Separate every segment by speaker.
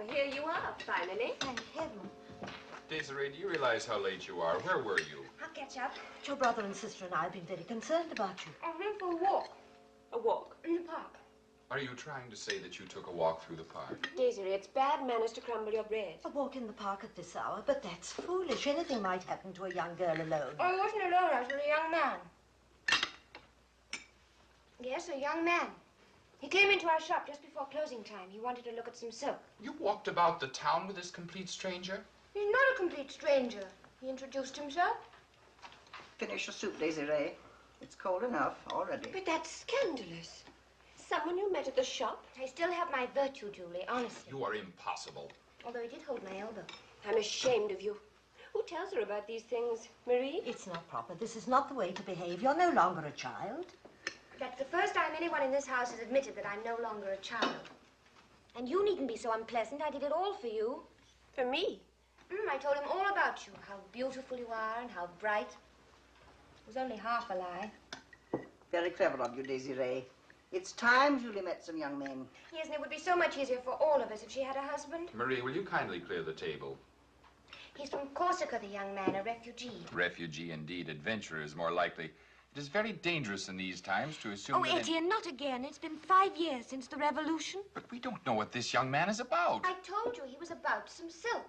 Speaker 1: Well, here you are, finally.
Speaker 2: Thank heaven.
Speaker 3: Desiree, do you realize how late you are? Where were you?
Speaker 2: I'll catch up. Your brother and sister and I have been very concerned about you.
Speaker 1: I went for a walk. A walk? In the park.
Speaker 3: Are you trying to say that you took a walk through the park?
Speaker 1: Desiree, it's bad manners to crumble your bread.
Speaker 2: A walk in the park at this hour, but that's foolish. Anything might happen to a young girl alone.
Speaker 1: I wasn't alone. I was with a young man. Yes, a young man. He came into our shop just before closing time. He wanted to look at some silk.
Speaker 3: You walked about the town with this complete stranger?
Speaker 1: He's not a complete stranger. He introduced himself.
Speaker 4: Finish your soup, Desiree. It's cold enough already.
Speaker 1: But that's scandalous. Someone you met at the shop? I still have my virtue, Julie, honestly.
Speaker 3: You are impossible.
Speaker 1: Although he did hold my elbow. I'm ashamed of you. Who tells her about these things, Marie?
Speaker 2: It's not proper. This is not the way to behave. You're no longer a child.
Speaker 1: That's the first time anyone in this house has admitted that I'm no longer a child. And you needn't be so unpleasant. I did it all for you. For me? I told him all about you, how beautiful you are and how bright. It was only half a lie.
Speaker 4: Very clever of you, Desiree. It's time Julie met some young men.
Speaker 1: Yes, and it would be so much easier for all of us if she had a husband.
Speaker 3: Marie, will you kindly clear the table?
Speaker 1: He's from Corsica, the young man, a refugee.
Speaker 3: Refugee, indeed. Adventurer is more likely. It is very dangerous in these times to assume
Speaker 1: Oh, Etienne, not again. It's been 5 years since the revolution.
Speaker 3: But we don't know what this young man is about.
Speaker 1: I told you he was about some silk.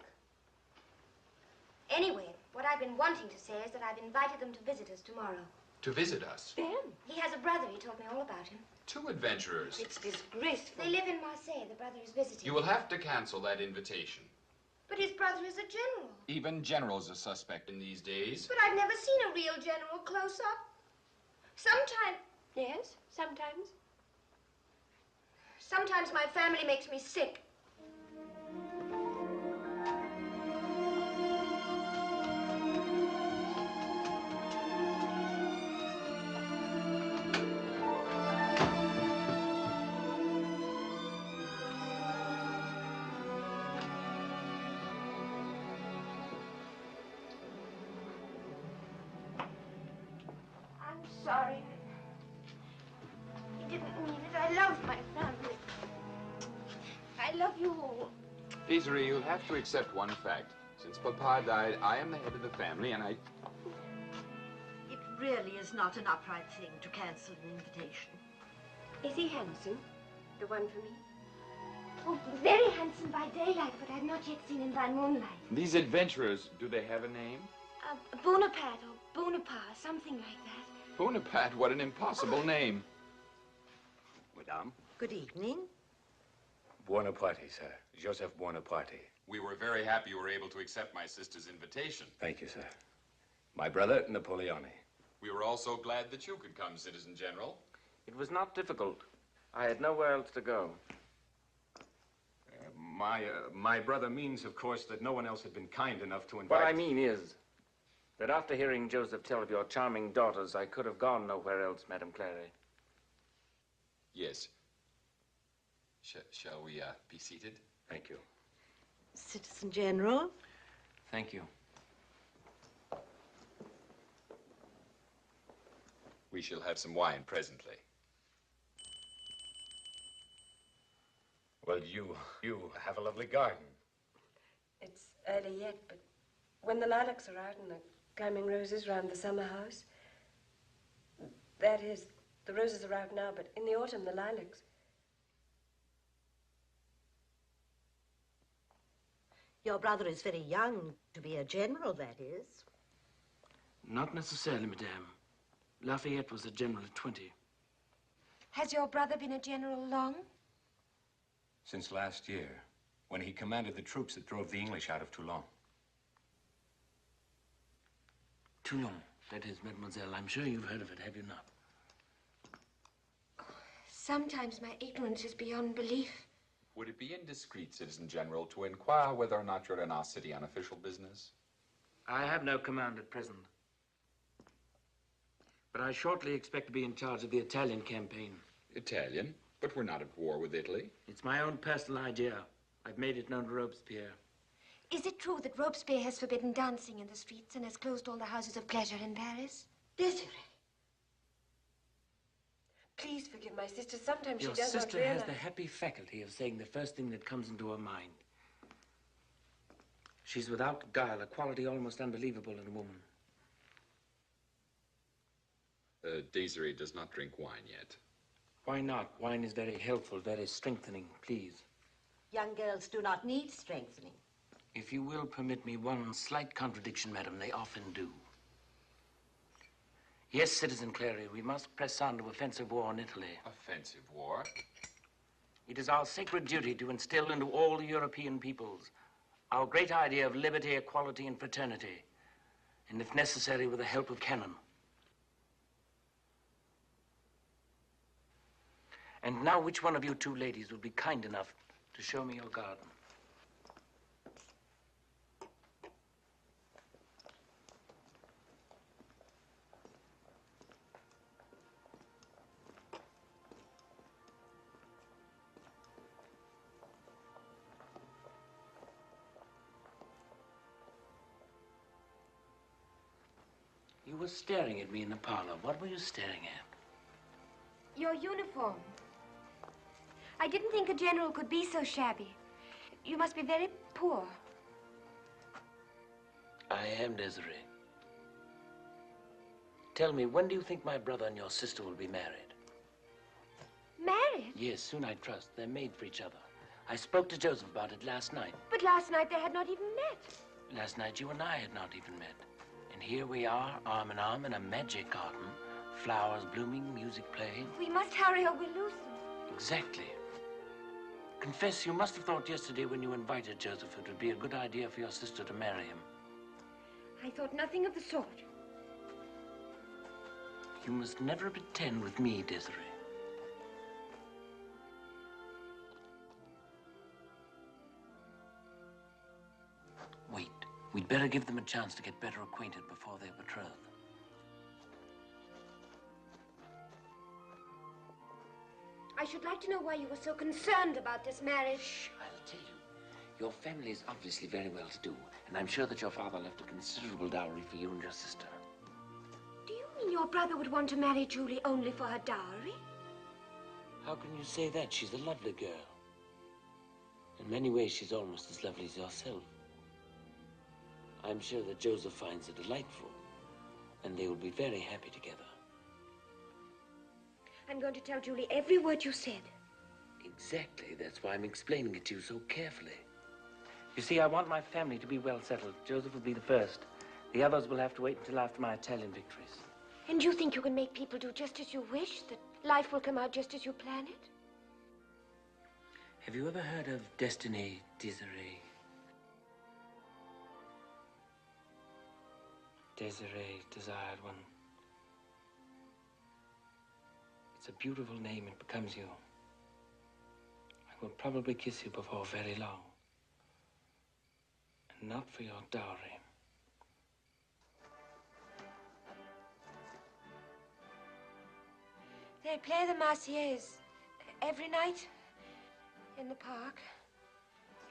Speaker 1: Anyway, what I've been wanting to say is that I've invited them to visit us tomorrow.
Speaker 3: To visit us?
Speaker 1: Them? He has a brother. He told me all about him.
Speaker 3: 2 adventurers.
Speaker 1: It's disgraceful. They live in Marseille. The brother is visiting.
Speaker 3: You will have to cancel that invitation.
Speaker 1: But his brother is a general.
Speaker 3: Even generals are suspect in these days.
Speaker 1: But I've never seen a real general close up. Sometimes... Yes, sometimes. Sometimes my family makes me sick. Sorry. I didn't mean it. I love my family. I love you all.
Speaker 3: Desiree, you'll have to accept one fact. Since Papa died, I am the head of the family, and I...
Speaker 2: It really is not an upright thing to cancel an invitation.
Speaker 1: Is he handsome? The one for me? Oh, very handsome by daylight, but I've not yet seen him by moonlight.
Speaker 3: These adventurers, do they have a name?
Speaker 1: Bonaparte or Bonaparte, something like that.
Speaker 3: Bonaparte, what an impossible name.
Speaker 5: Madame?
Speaker 2: Good evening.
Speaker 5: Bonaparte, sir. Joseph Bonaparte.
Speaker 3: We were very happy you were able to accept my sister's invitation.
Speaker 5: Thank you, sir. My brother, Napoleon.
Speaker 3: We were also glad that you could come, Citizen General.
Speaker 6: It was not difficult. I had nowhere else to go.
Speaker 5: My brother means, of course, that no one else had been kind enough to invite...
Speaker 6: What I mean is that after hearing Joseph tell of your charming daughters, I could have gone nowhere else, Madame Clary.
Speaker 3: Yes. Shall we be seated?
Speaker 5: Thank you.
Speaker 2: Citizen General.
Speaker 5: Thank you.
Speaker 3: We shall have some wine presently.
Speaker 5: Well, you have a lovely garden.
Speaker 1: It's early yet, but when the lilacs are out and the climbing roses round the summer house, that is, the roses are out now, but in the autumn, the lilacs.
Speaker 2: Your brother is very young to be a general, that is.
Speaker 7: Not necessarily, madame. Lafayette was a general at 20.
Speaker 1: Has your brother been a general long?
Speaker 5: Since last year, when he commanded the troops that drove the English out of Toulon.
Speaker 7: Toulon, that is, mademoiselle. I'm sure you've heard of it, have you not?
Speaker 1: Sometimes my ignorance is beyond belief.
Speaker 3: Would it be indiscreet, Citizen General, to inquire whether or not you're in our city on official business?
Speaker 7: I have no command at present. But I shortly expect to be in charge of the Italian campaign.
Speaker 3: Italian? But we're not at war with Italy.
Speaker 7: It's my own personal idea. I've made it known to Robespierre.
Speaker 1: Is it true that Robespierre has forbidden dancing in the streets and has closed all the houses of pleasure in Paris?
Speaker 2: Desiree.
Speaker 1: Please forgive my sister. Sometimes
Speaker 7: Your
Speaker 1: she does not
Speaker 7: sister
Speaker 1: realize.
Speaker 7: has the happy faculty of saying the first thing that comes into her mind. She's without guile, a quality almost unbelievable in a woman.
Speaker 3: Desiree does not drink wine yet.
Speaker 7: Why not? Wine is very helpful, very strengthening, please.
Speaker 2: Young girls do not need strengthening.
Speaker 7: If you will permit me one slight contradiction, madam, they often do. Yes, Citizen Clary, we must press on to offensive war in Italy.
Speaker 3: Offensive war?
Speaker 7: It is our sacred duty to instill into all the European peoples our great idea of liberty, equality, and fraternity, and if necessary, with the help of cannon. And now, which one of you two ladies would be kind enough to show me your garden? You were staring at me in the parlor. What were you staring at?
Speaker 1: Your uniform. I didn't think a general could be so shabby. You must be very poor.
Speaker 7: I am, Desiree. Tell me, when do you think my brother and your sister will be married?
Speaker 1: Married?
Speaker 7: Yes, soon I trust. They're made for each other. I spoke to Joseph about it last night.
Speaker 1: But last night they had not even met.
Speaker 7: Last night you and I had not even met. And here we are, arm in arm, in a magic garden. Flowers blooming, music playing.
Speaker 1: We must hurry or we'll lose them.
Speaker 7: Exactly. Confess, you must have thought yesterday when you invited Joseph it would be a good idea for your sister to marry him.
Speaker 1: I thought nothing of the sort.
Speaker 7: You must never pretend with me, Desiree. Wait. We'd better give them a chance to get better acquainted before they're betrothed.
Speaker 1: I should like to know why you were so concerned about this marriage.
Speaker 7: Shh, I'll tell you. Your family is obviously very well-to-do, and I'm sure that your father left a considerable dowry for you and your sister.
Speaker 1: Do you mean your brother would want to marry Julie only for her dowry?
Speaker 7: How can you say that? She's a lovely girl. In many ways, she's almost as lovely as yourself. I'm sure that Joseph finds her delightful, and they will be very happy together.
Speaker 1: I'm going to tell Julie every word you said.
Speaker 7: Exactly. That's why I'm explaining it to you so carefully. You see, I want my family to be well settled. Joseph will be the first. The others will have to wait until after my Italian victories.
Speaker 1: And you think you can make people do just as you wish? That life will come out just as you plan it?
Speaker 7: Have you ever heard of destiny, Desiree? Desiree, desired one. It's a beautiful name. It becomes you. I will probably kiss you before very long. And not for your dowry.
Speaker 1: They play the Marseillaise every night in the park.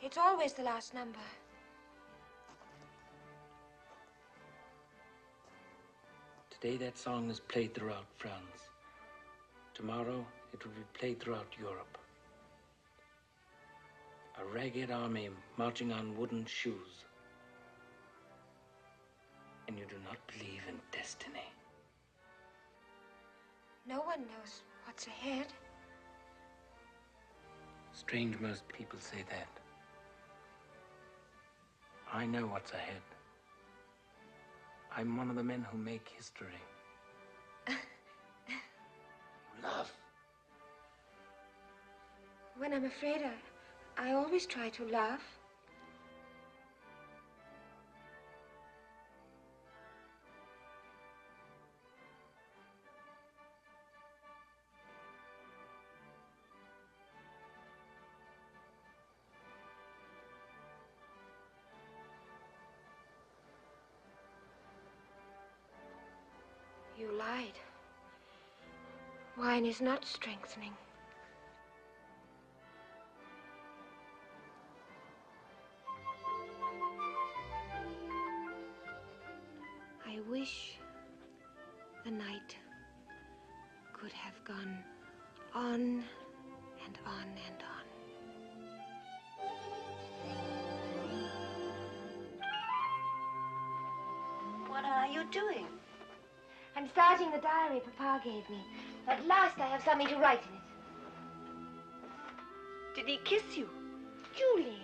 Speaker 1: It's always the last number.
Speaker 7: Today that song is played throughout France. Tomorrow it will be played throughout Europe. A ragged army marching on wooden shoes. And you do not believe in destiny.
Speaker 1: No one knows what's ahead.
Speaker 7: Strange most people say that. I know what's ahead. I'm one of the men who make history. Love.
Speaker 1: When I'm afraid, I always try to laugh. You lied. Wine is not strengthening. I wish the night could have gone on and on and on.
Speaker 2: are you doing?
Speaker 1: I'm starting the diary Papa gave me. At last I have something to write in it.
Speaker 2: Did he kiss you?
Speaker 1: Julie,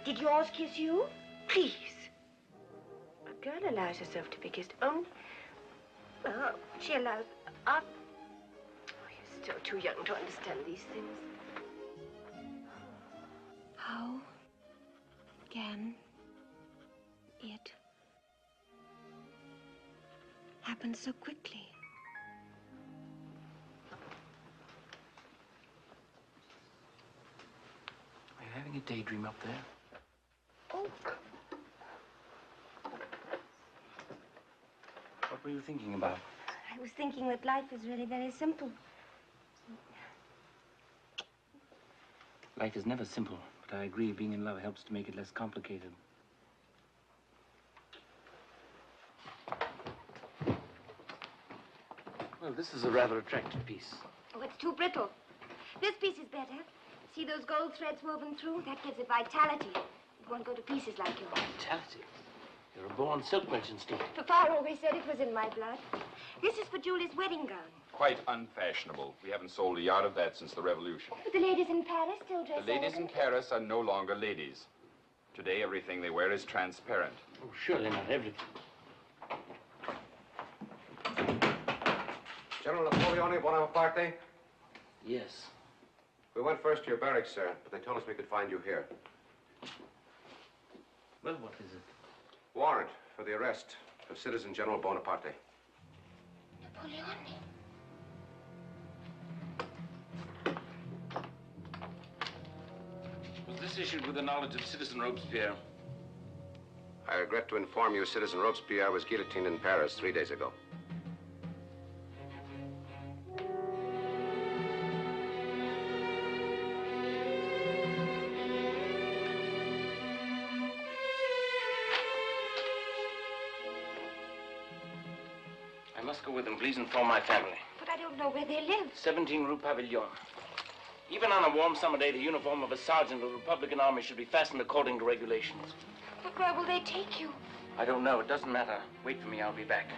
Speaker 1: did yours kiss you?
Speaker 2: Please. A girl allows herself to be kissed only... Well, she allows... Oh, you're still too young to understand these things.
Speaker 1: How can it happen so quickly?
Speaker 6: Are you having a daydream up there?
Speaker 1: Oh.
Speaker 6: What were you thinking about?
Speaker 1: I was thinking that life is really very simple.
Speaker 6: Life is never simple, but I agree being in love helps to make it less complicated. Well, this is a rather attractive piece.
Speaker 1: Oh, it's too brittle. This piece is better. See those gold threads woven through? That gives it vitality. It won't go to pieces like yours.
Speaker 6: Vitality? You're a born silk merchant, Steve.
Speaker 1: Papa always said it was in my blood. This is for Julie's wedding gown.
Speaker 3: Quite unfashionable. We haven't sold a yard of that since the Revolution.
Speaker 1: But the ladies in Paris still dress
Speaker 3: The ladies in
Speaker 1: elegant.
Speaker 3: Paris are no longer ladies. Today, everything they wear is transparent.
Speaker 6: Oh, surely not everything.
Speaker 5: General Napoleon, Bonaparte?
Speaker 6: Yes.
Speaker 5: We went first to your barracks, sir, but they told us we could find you here.
Speaker 6: Well, what is it?
Speaker 5: Warrant for the arrest of Citizen General Bonaparte.
Speaker 1: Napoleon.
Speaker 6: Was this issued with the knowledge of Citizen Robespierre?
Speaker 5: I regret to inform you Citizen Robespierre was guillotined in Paris 3 days ago.
Speaker 6: I must go with them. Please inform my family.
Speaker 1: But I don't know where they live.
Speaker 6: 17 Rue Pavillon. Even on a warm summer day, the uniform of a sergeant of the Republican Army should be fastened according to regulations.
Speaker 1: But where will they take you?
Speaker 6: I don't know. It doesn't matter. Wait for me. I'll be back.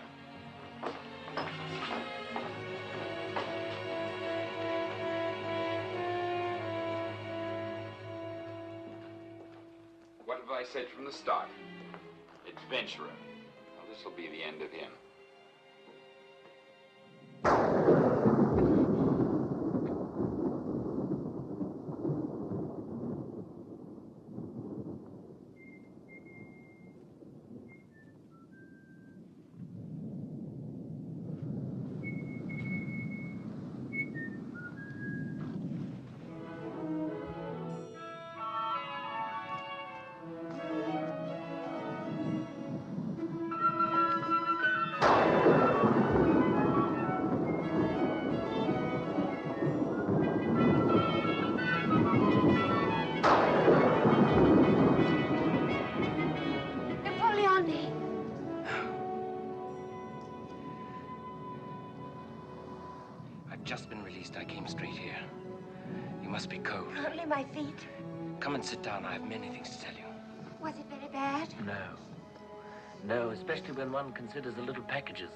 Speaker 3: What have I said from the start? Adventurer. Well, this will be the end of him.
Speaker 6: Just been released. I came straight here. You must be cold.
Speaker 1: Only my feet.
Speaker 6: Come and sit down. I have many things to tell you.
Speaker 1: Was it very bad?
Speaker 6: No. No, especially when one considers the little packages.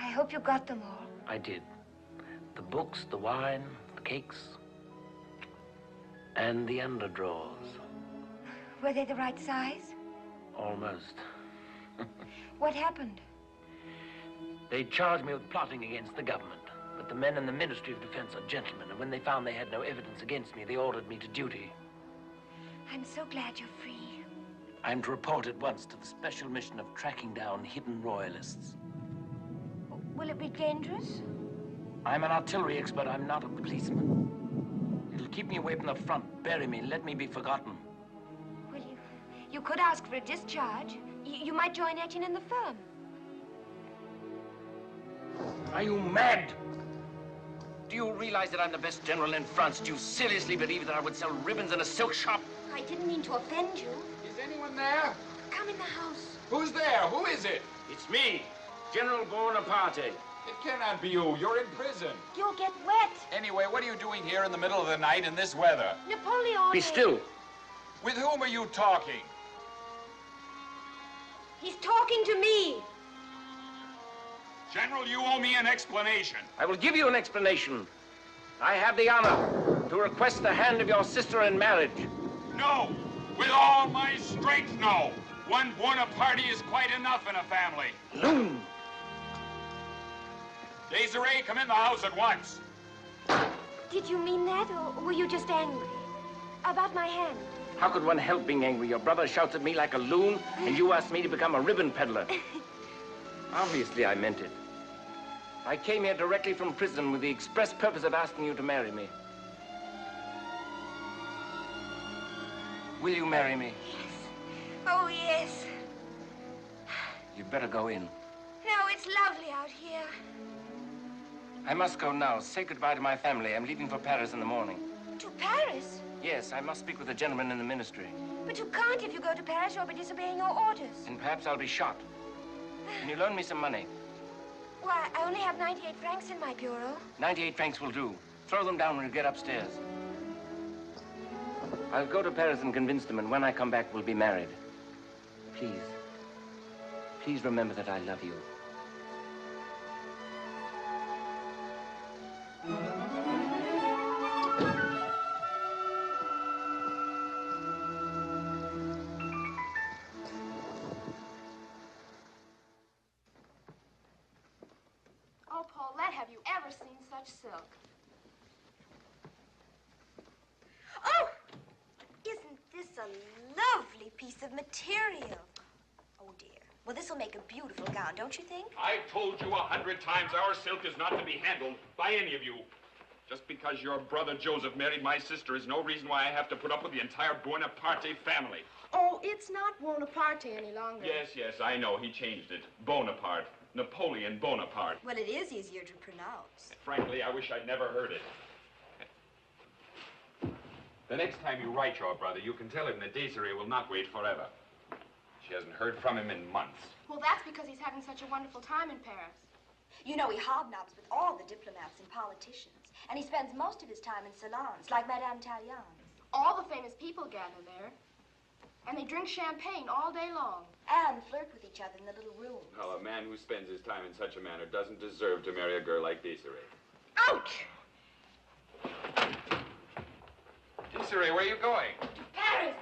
Speaker 1: I hope you got them all.
Speaker 6: I did. The books, the wine, the cakes, and the underdrawers.
Speaker 1: Were they the right size?
Speaker 6: Almost.
Speaker 1: What happened?
Speaker 6: They charged me with plotting against the government. But the men in the Ministry of Defense are gentlemen, and when they found they had no evidence against me, they ordered me to duty.
Speaker 1: I'm so glad you're free.
Speaker 6: I'm to report at once to the special mission of tracking down hidden royalists.
Speaker 1: Will it be dangerous?
Speaker 6: I'm an artillery expert. I'm not a policeman. It'll keep me away from the front, bury me, let me be forgotten.
Speaker 1: Well, you could ask for a discharge. You might join Etienne in the firm.
Speaker 6: Are you mad? Do you realize that I'm the best general in France? Do you seriously believe that I would sell ribbons in a silk shop?
Speaker 1: I didn't mean to offend you.
Speaker 3: Is anyone there?
Speaker 1: Come in the house.
Speaker 3: Who's there? Who is it?
Speaker 6: It's me, General Bonaparte.
Speaker 3: It cannot be you. You're in prison.
Speaker 1: You'll get wet.
Speaker 3: Anyway, what are you doing here in the middle of the night in this weather?
Speaker 1: Napoleon.
Speaker 6: Be still.
Speaker 3: With whom are you talking?
Speaker 1: He's talking to me.
Speaker 8: General, you owe me an explanation.
Speaker 6: I will give you an explanation. I have the honor to request the hand of your sister in marriage.
Speaker 8: No. With all my strength, no. One Bonaparte is quite enough in a family.
Speaker 6: Loon!
Speaker 8: Desiree, come in the house at once.
Speaker 1: Did you mean that, or were you just angry? About my hand?
Speaker 6: How could one help being angry? Your brother shouts at me like a loon, and you asked me to become a ribbon peddler. Obviously, I meant it. I came here directly from prison with the express purpose of asking you to marry me. Will you marry me?
Speaker 1: Yes. Oh, yes.
Speaker 6: You'd better go in.
Speaker 1: No, it's lovely out here.
Speaker 6: I must go now. Say goodbye to my family. I'm leaving for Paris in the morning.
Speaker 1: To Paris?
Speaker 6: Yes, I must speak with a gentleman in the ministry.
Speaker 1: But you can't if you go to Paris. You'll be disobeying your orders.
Speaker 6: And perhaps I'll be shot. Can you loan me some money?
Speaker 1: Why, I only have 98 francs in my bureau.
Speaker 6: 98 francs will do. Throw them down when you get upstairs. I'll go to Paris and convince them, and when I come back, we'll be married. Please. Please remember that I love you.
Speaker 2: Oh, Paulette, have you ever seen such silk?
Speaker 1: Oh! Isn't this a lovely piece of material? Oh, dear. Well, this will make a beautiful gown, don't you think?
Speaker 8: I've told you 100 times our silk is not to be handled by any of you. Just because your brother Joseph married my sister is no reason why I have to put up with the entire Bonaparte family.
Speaker 2: Oh, it's not Bonaparte any longer.
Speaker 8: Yes, I know. He changed it. Bonaparte. Napoleon Bonaparte.
Speaker 1: Well, it is easier to pronounce.
Speaker 8: Frankly, I wish I'd never heard it. The next time you write your brother, you can tell him that Desiree will not wait forever. She hasn't heard from him in months.
Speaker 2: Well, that's because he's having such a wonderful time in Paris.
Speaker 1: You know, he hobnobs with all the diplomats and politicians. And he spends most of his time in salons, like Madame Tallien's.
Speaker 2: All the famous people gather there. And they drink champagne all day long.
Speaker 1: And flirt with each other in the little room.
Speaker 3: Well, a man who spends his time in such a manner doesn't deserve to marry a girl like Desiree.
Speaker 1: Ouch!
Speaker 3: Desiree, where are you going?
Speaker 1: To Paris!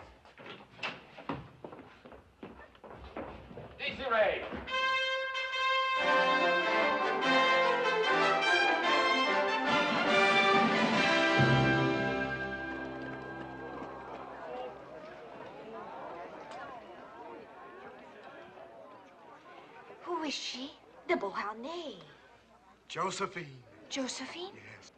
Speaker 6: Desiree!
Speaker 1: Who is she? The Beauharnais.
Speaker 9: Josephine.
Speaker 1: Josephine?
Speaker 9: Yes.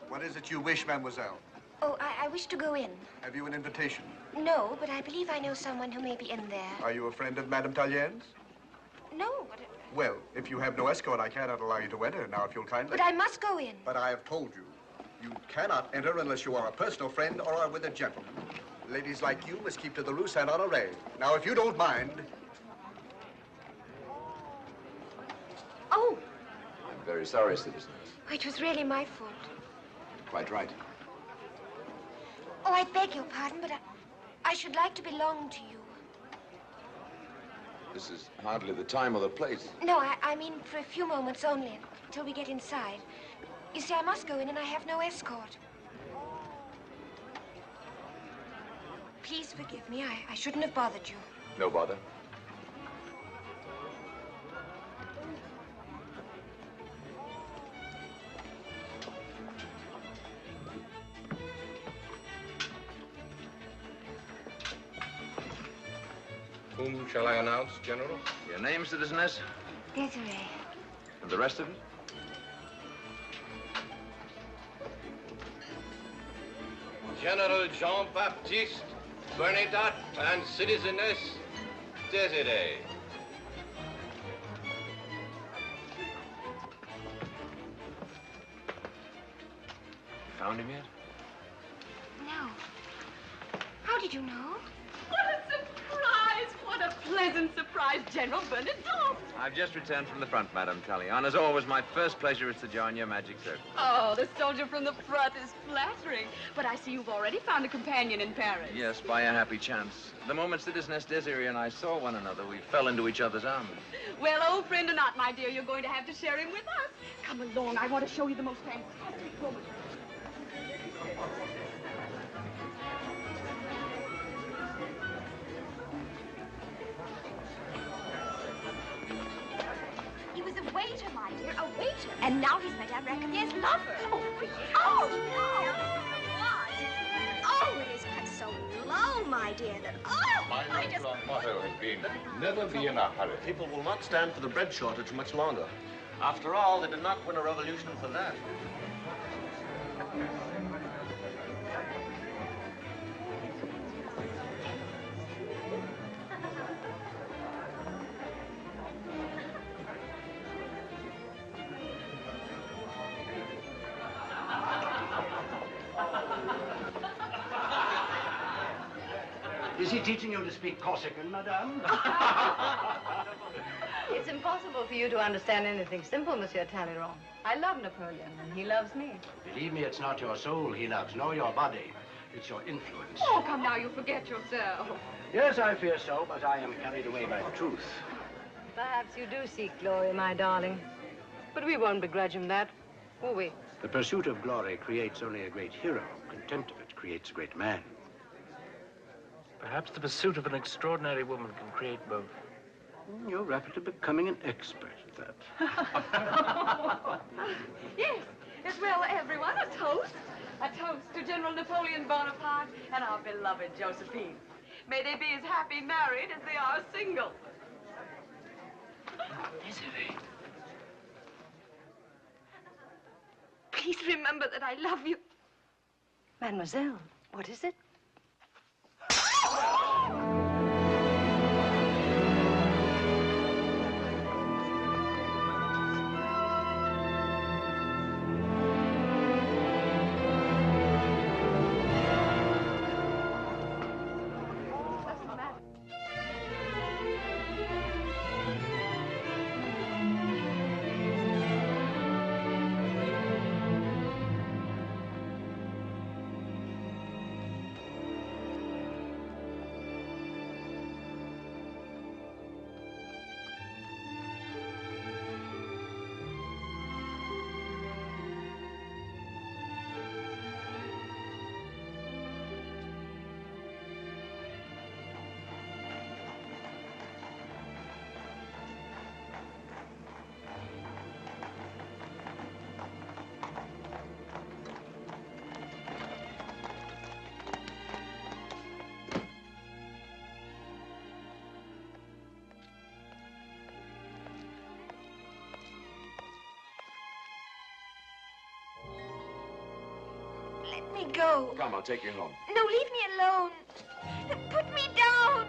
Speaker 9: What is it you wish, mademoiselle?
Speaker 1: Oh, I wish to go in.
Speaker 9: Have you an invitation?
Speaker 1: No, but I believe I know someone who may be in there.
Speaker 9: Are you a friend of Madame Tallien's?
Speaker 1: No, but...
Speaker 9: Well, if you have no escort, I cannot allow you to enter. Now, if you'll kindly...
Speaker 1: But I must go in.
Speaker 9: But I have told you, you cannot enter unless you are a personal friend or are with a gentleman. Ladies like you must keep to the Rue Saint-Honoré. Now, if you don't mind...
Speaker 1: Oh!
Speaker 3: I'm very sorry, citizens.
Speaker 1: It was really my fault.
Speaker 3: Quite right.
Speaker 1: Oh, I beg your pardon, but I should like to belong to you.
Speaker 3: This is hardly the time or the place.
Speaker 1: No, I mean for a few moments only, until we get inside. You see, I must go in and I have no escort. Please forgive me. I shouldn't have bothered you.
Speaker 3: No bother.
Speaker 5: Whom shall I announce, General?
Speaker 3: Your name, citizeness?
Speaker 1: Desiree.
Speaker 3: And the rest of it?
Speaker 5: General Jean-Baptiste, Bernadette, and Citizeness Desiree.
Speaker 3: Found him yet?
Speaker 1: No. How did you know?
Speaker 10: What a surprise! What a pleasant surprise, General Bernadotte.
Speaker 11: I've just returned from the front, Madame Tallien. As always, my first pleasure is to join your magic circle.
Speaker 10: Oh, the soldier from the front is flattering. But I see you've already found a companion in Paris.
Speaker 11: Yes, by a happy chance. The moment Citizeness Desiree and I saw one another, we fell into each other's arms.
Speaker 10: Well, old friend or not, my dear, you're going to have to share him with us. Come along, I want to show you the most fantastic woman.
Speaker 1: He was a waiter, my dear, a waiter. And now he's Madame Raconier's lover.
Speaker 10: Oh,
Speaker 1: oh, no. What? Oh, it is quite so low, my dear, that,
Speaker 12: My lifelong motto has been, never be in a hurry.
Speaker 9: People will not stand for the bread shortage much longer. After all, they did not win a revolution for that.
Speaker 13: Is he teaching you to speak Corsican, madame?
Speaker 14: It's impossible for you to understand anything simple, Monsieur Talleyrand. I love Napoleon, and he loves me.
Speaker 13: Believe me, it's not your soul he loves, nor your body. It's your influence.
Speaker 10: Oh, come now, you forget yourself.
Speaker 13: Yes, I fear so, but I am carried away by the truth.
Speaker 14: Perhaps you do seek glory, my darling. But we won't begrudge him that, will we?
Speaker 13: The pursuit of glory creates only a great hero. Contempt of it creates a great man.
Speaker 7: Perhaps the pursuit of an extraordinary woman can create both.
Speaker 13: You're rapidly becoming an expert at that.
Speaker 10: Yes, as well, everyone, a toast. A toast to General Napoleon Bonaparte and our beloved Josephine. May they be as happy married as they are single.
Speaker 7: Desiree.
Speaker 10: Please remember that I love you.
Speaker 14: Mademoiselle, what is it?
Speaker 1: Let me go.
Speaker 8: Come, I'll take you home.
Speaker 1: No, leave me alone. Put me down.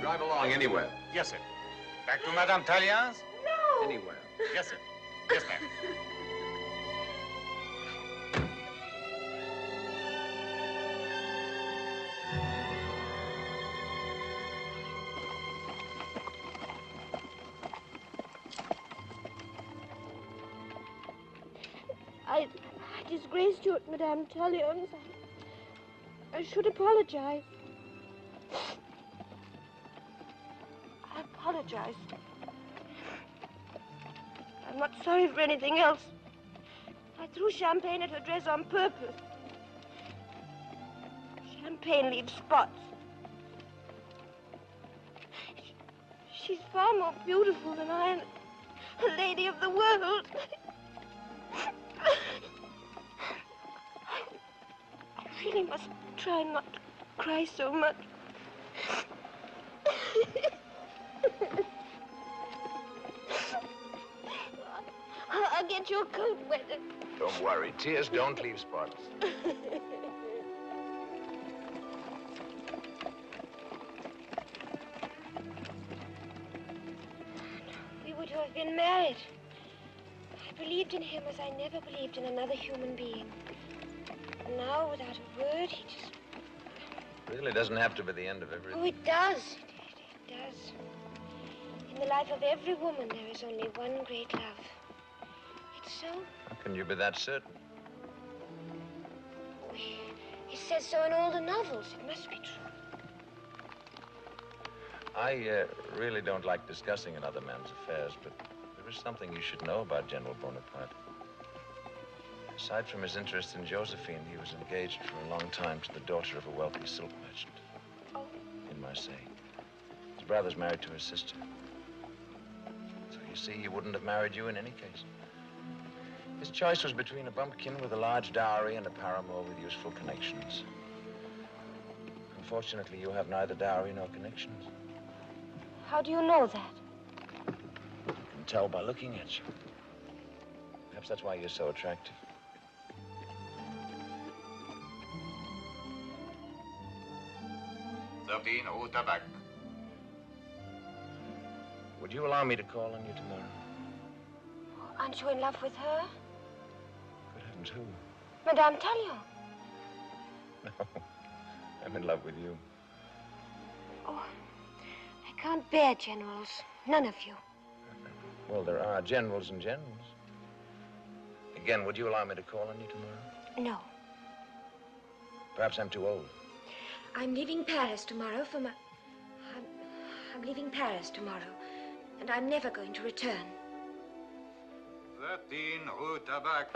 Speaker 8: Drive along anywhere.
Speaker 12: Yes, sir. Back to Madame Tallien's?
Speaker 1: No.
Speaker 8: Anywhere.
Speaker 12: Yes, sir. Yes, ma'am.
Speaker 2: I disgraced you at Madame Tallion's. I should apologize. I apologize. I'm not sorry for anything else. I threw champagne at her dress on purpose. Champagne leaves spots. She's far more beautiful than I am, a lady of the world. I really must try not to cry so much. I'll get your coat wet.
Speaker 12: Don't worry. Tears don't leave spots.
Speaker 2: We were to
Speaker 1: have been married. I believed in him as I never believed in another human being. And now, without a word, he just...
Speaker 11: Really doesn't have to be the end of everything.
Speaker 1: Oh, it does. It does. In the life of every woman, there is only one great love. It's so...
Speaker 11: How can you be that certain?
Speaker 1: It says so in all the novels. It must be true.
Speaker 11: I really don't like discussing another man's affairs, but there is something you should know about General Bonaparte. Aside from his interest in Josephine, he was engaged for a long time to the daughter of a wealthy silk merchant in Marseille. His brother's married to his sister. So you see, he wouldn't have married you in any case. His choice was between a bumpkin with a large dowry and a paramour with useful connections. Unfortunately, you have neither dowry nor connections.
Speaker 1: How do you know that?
Speaker 11: You can tell by looking at you. Perhaps that's why you're so attractive. Would you allow me to call on you tomorrow?
Speaker 1: Aren't you in love with her?
Speaker 11: Good heavens, who?
Speaker 1: Madame Tallien.
Speaker 11: No, I'm in love with you.
Speaker 1: Oh, I can't bear generals. None of you.
Speaker 11: Well, there are generals and generals. Again, would you allow me to call on you tomorrow?
Speaker 1: No.
Speaker 11: Perhaps I'm too old.
Speaker 1: I'm leaving Paris tomorrow for my... I'm leaving Paris tomorrow, and I'm never going to return.
Speaker 12: 13 Rue Tabac.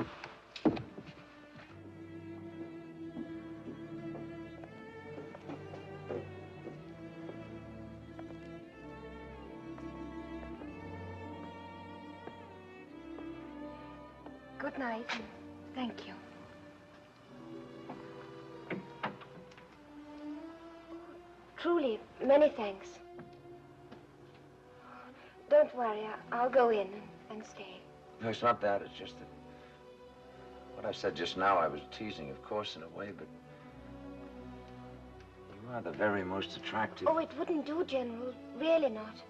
Speaker 1: Good night, and thank you. Truly, many thanks. Don't worry, I'll go in and stay.
Speaker 11: No, it's not that. It's just that what I said just now, I was teasing, of course, in a way, but you are the very most attractive.
Speaker 1: Oh, it wouldn't do, General. Really not.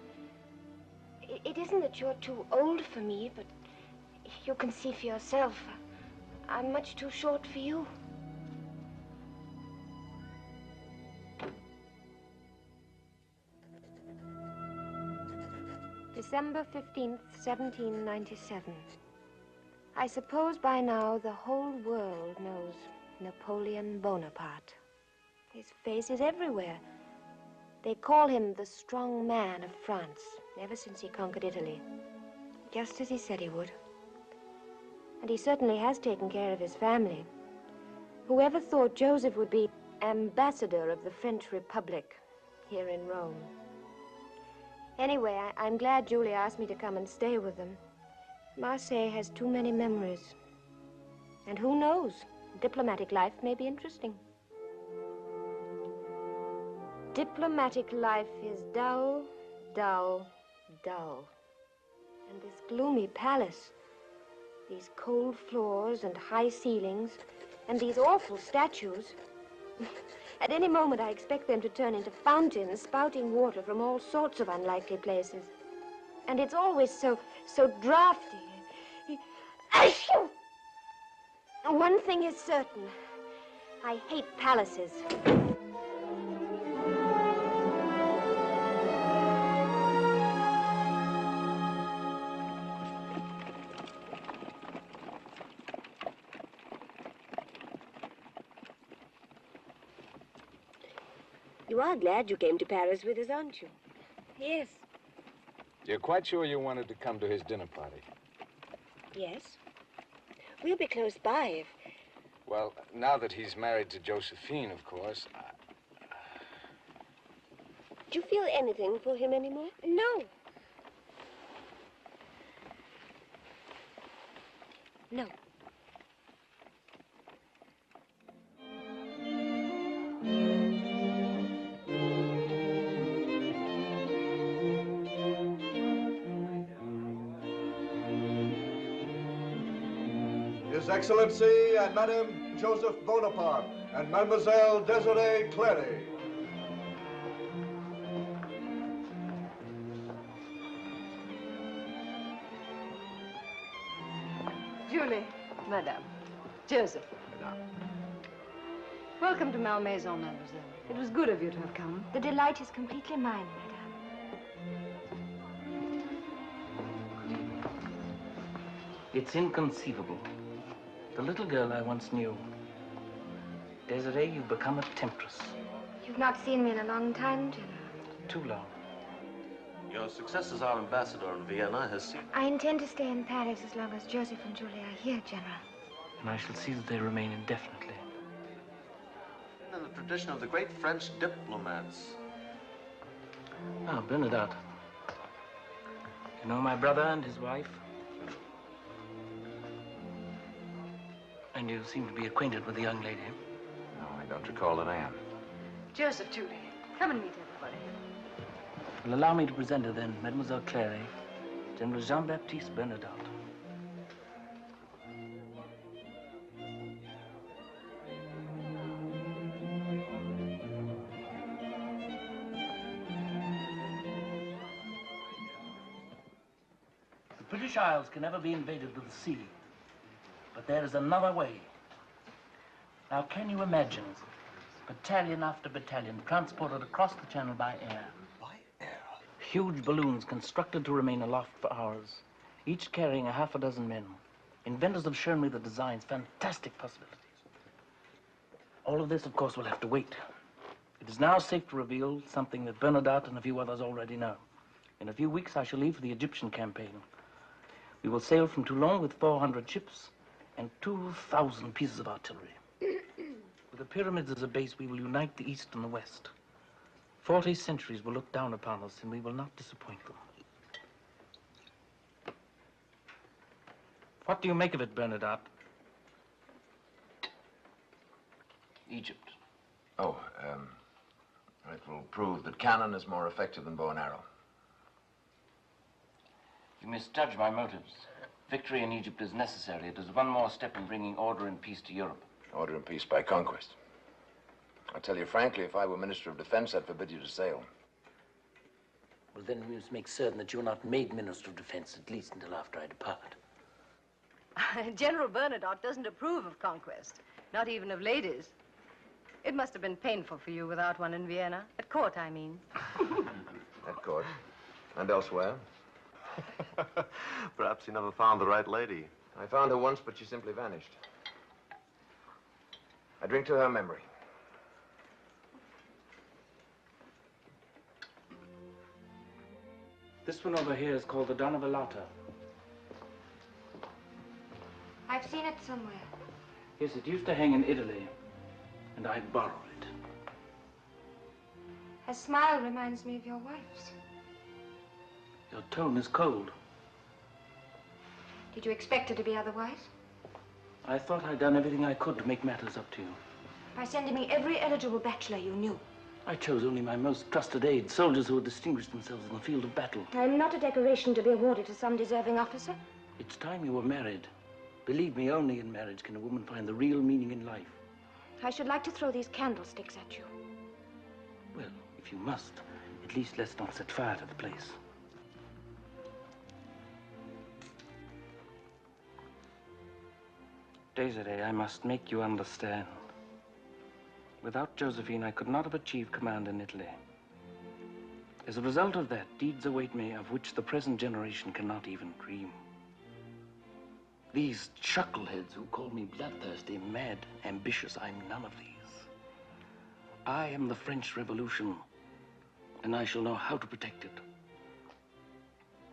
Speaker 1: It isn't that you're too old for me, but you can see for yourself. I'm much too short for you. December 15th, 1797. I suppose by now the whole world knows Napoleon Bonaparte. His face is everywhere. They call him the strong man of France, ever since he conquered Italy. Just as he said he would. And he certainly has taken care of his family. Whoever thought Joseph would be ambassador of the French Republic here in Rome? Anyway, I'm glad Julie asked me to come and stay with them. Marseille has too many memories. And who knows? Diplomatic life may be interesting. Diplomatic life is dull, dull, dull. And this gloomy palace, these cold floors and high ceilings, and these awful statues. At any moment, I expect them to turn into fountains, spouting water from all sorts of unlikely places. And it's always so drafty. One thing is certain. I hate palaces.
Speaker 2: You are glad you came to Paris with us, aren't you?
Speaker 1: Yes.
Speaker 5: You're quite sure you wanted to come to his dinner party?
Speaker 2: Yes. We'll be close by if...
Speaker 5: Well, now that he's married to Josephine, of course,
Speaker 2: Do you feel anything for him anymore?
Speaker 1: No. No.
Speaker 9: His Excellency and Madame Joseph Bonaparte and Mademoiselle Desiree Clary.
Speaker 14: Julie. Madame. Joseph.
Speaker 9: Madame.
Speaker 14: Welcome to Malmaison, mademoiselle. It was good of you to have come.
Speaker 1: The delight is completely mine, madame.
Speaker 7: It's inconceivable. The little girl I once knew. Desiree, you've become a temptress.
Speaker 1: You've not seen me in a long time, General.
Speaker 7: Too long.
Speaker 15: Your success as our ambassador in Vienna has seen...
Speaker 1: I intend to stay in Paris as long as Joseph and Julie are here, General.
Speaker 7: And I shall see that they remain indefinitely.
Speaker 15: In the tradition of the great French diplomats.
Speaker 7: Ah, Bernadette. You know my brother and his wife? And you seem to be acquainted with the young lady.
Speaker 11: No, I don't recall that I am.
Speaker 14: Joseph, Julie, come and meet everybody.
Speaker 7: Well, allow me to present her then, Mademoiselle Clary, General Jean-Baptiste Bernadotte. The British Isles can never be invaded with the sea, but there is another way. Now, can you imagine battalion after battalion transported across the channel by air? Huge balloons constructed to remain aloft for hours, each carrying a half a dozen men. Inventors have shown me the designs, fantastic possibilities. All of this, of course, will have to wait. It is now safe to reveal something that Bernadotte and a few others already know. In a few weeks, I shall leave for the Egyptian campaign. We will sail from Toulon with 400 ships and 2,000 pieces of artillery. With the pyramids as a base, we will unite the East and the West. 40 centuries will look down upon us, and we will not disappoint them. What do you make of it, Bernadotte?
Speaker 11: Egypt. Oh, it will prove that cannon is more effective than bow and arrow.
Speaker 7: You misjudge my motives. Victory in Egypt is necessary. It is one more step in bringing order and peace to Europe.
Speaker 11: Order and peace by conquest. I'll tell you frankly, if I were Minister of Defense, I'd forbid you to sail.
Speaker 7: Well, then we must make certain that you're not made Minister of Defense, at least until after I depart.
Speaker 14: General Bernadotte doesn't approve of conquest, not even of ladies. It must have been painful for you without one in Vienna. At court, I mean.
Speaker 11: At court. And elsewhere.
Speaker 15: Perhaps you never found the right lady.
Speaker 11: I found her once, but she simply vanished. I drink to her memory.
Speaker 7: This one over here is called the Donna Velata.
Speaker 1: I've seen it somewhere.
Speaker 7: Yes, it used to hang in Italy, and I borrowed it.
Speaker 1: Her smile reminds me of your wife's.
Speaker 7: Your tone is cold.
Speaker 1: Did you expect her to be otherwise?
Speaker 7: I thought I'd done everything I could to make matters up to you.
Speaker 1: By sending me every eligible bachelor you knew.
Speaker 7: I chose only my most trusted aides, soldiers who had distinguished themselves in the field of battle.
Speaker 1: I'm not a decoration to be awarded to some deserving officer.
Speaker 7: It's time you were married. Believe me, only in marriage can a woman find the real meaning in life.
Speaker 1: I should like to throw these candlesticks at you.
Speaker 7: Well, if you must, at least let's not set fire to the place. Desiree, I must make you understand. Without Josephine, I could not have achieved command in Italy. As a result of that, deeds await me of which the present generation cannot even dream. These chuckleheads who call me bloodthirsty, mad, ambitious, I'm none of these. I am the French Revolution, and I shall know how to protect it.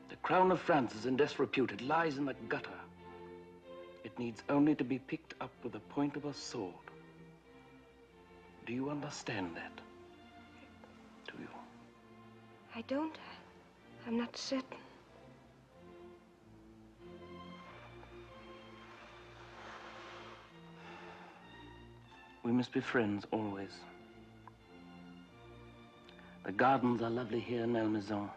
Speaker 7: The crown of France is in disrepute. It lies in the gutter. It needs only to be picked up with the point of a sword. Do you understand that? Do you?
Speaker 1: I don't. I'm not certain.
Speaker 7: We must be friends always. The gardens are lovely here in Malmaison.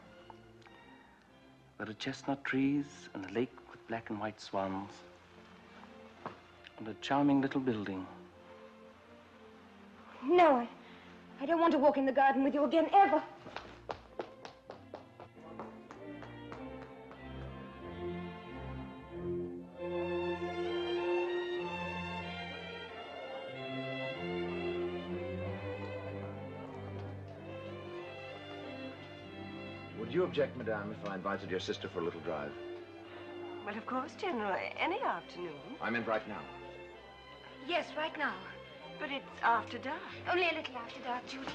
Speaker 7: There are chestnut trees and a lake with black and white swans. And a charming little building.
Speaker 1: No, I don't want to walk in the garden with you again, ever.
Speaker 11: Would you object, Madame, if I invited your sister for a little drive?
Speaker 2: Well, of course, General. Any afternoon.
Speaker 11: I meant right now.
Speaker 1: Yes, right now.
Speaker 2: But it's after dark.
Speaker 1: Only a little after dark, Judy.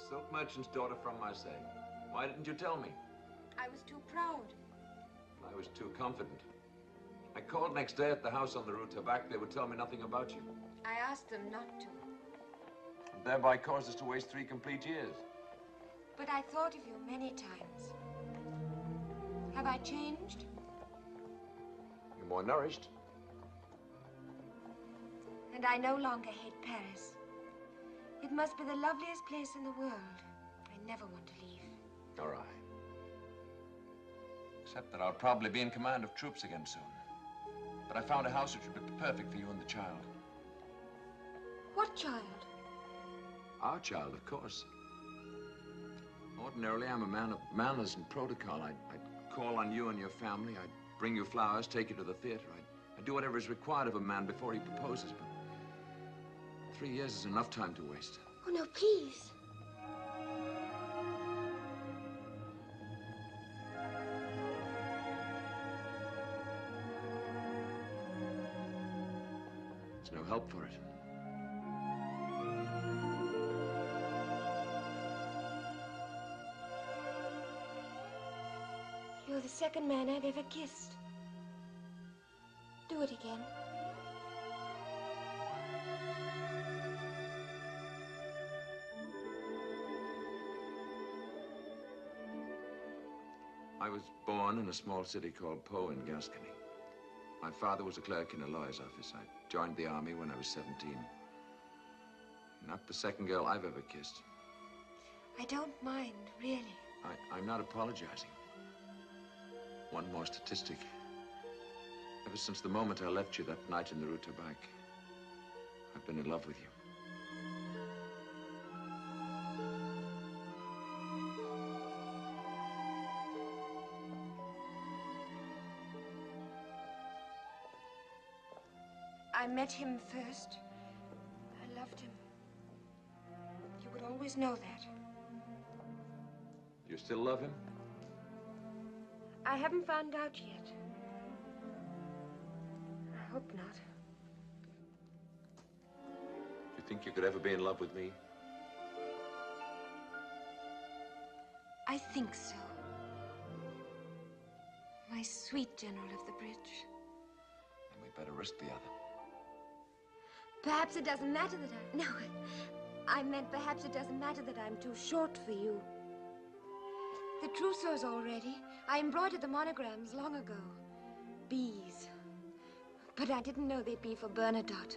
Speaker 11: Silk merchant's daughter from Marseille. Why didn't you tell me?
Speaker 1: I was too proud.
Speaker 11: I was too confident. I called next day at the house on the Rue Tabac. They would tell me nothing about you.
Speaker 1: I asked them not to.
Speaker 11: And thereby caused us to waste 3 complete years.
Speaker 1: But I thought of you many times. Have I changed?
Speaker 11: You're more nourished.
Speaker 1: And I no longer hate Paris. It must be the loveliest place in the world. I never want to leave.
Speaker 11: All right. Except that I'll probably be in command of troops again soon. But I found a house which would be perfect for you and the child.
Speaker 1: What child?
Speaker 11: Our child, of course. Ordinarily, I'm a man of manners and protocol. I'd call on you and your family. I'd bring you flowers, take you to the theater. I'd do whatever is required of a man before he proposes. But 3 years is enough time to waste.
Speaker 1: Oh, no, please.
Speaker 11: There's no help for it.
Speaker 1: You're the second man I've ever kissed. Do it again.
Speaker 11: I was born in a small city called Pau in Gascony. My father was a clerk in a lawyer's office. I joined the army when I was 17. Not the second girl I've ever kissed.
Speaker 1: I don't mind, really.
Speaker 11: I'm not apologizing. One more statistic. Ever since the moment I left you that night in the Rue Tabac, I've been in love with you.
Speaker 1: I met him first. I loved him. You would always know that.
Speaker 11: You still love him?
Speaker 1: I haven't found out yet. I hope not.
Speaker 11: You think you could ever be in love with me?
Speaker 1: I think so. My sweet General of the Bridge.
Speaker 11: Then we better risk the other.
Speaker 1: Perhaps it doesn't matter that No, I meant perhaps it doesn't matter that I'm too short for you. The trousseau's all ready. I embroidered the monograms long ago. Bees. But I didn't know they'd be for Bernadotte.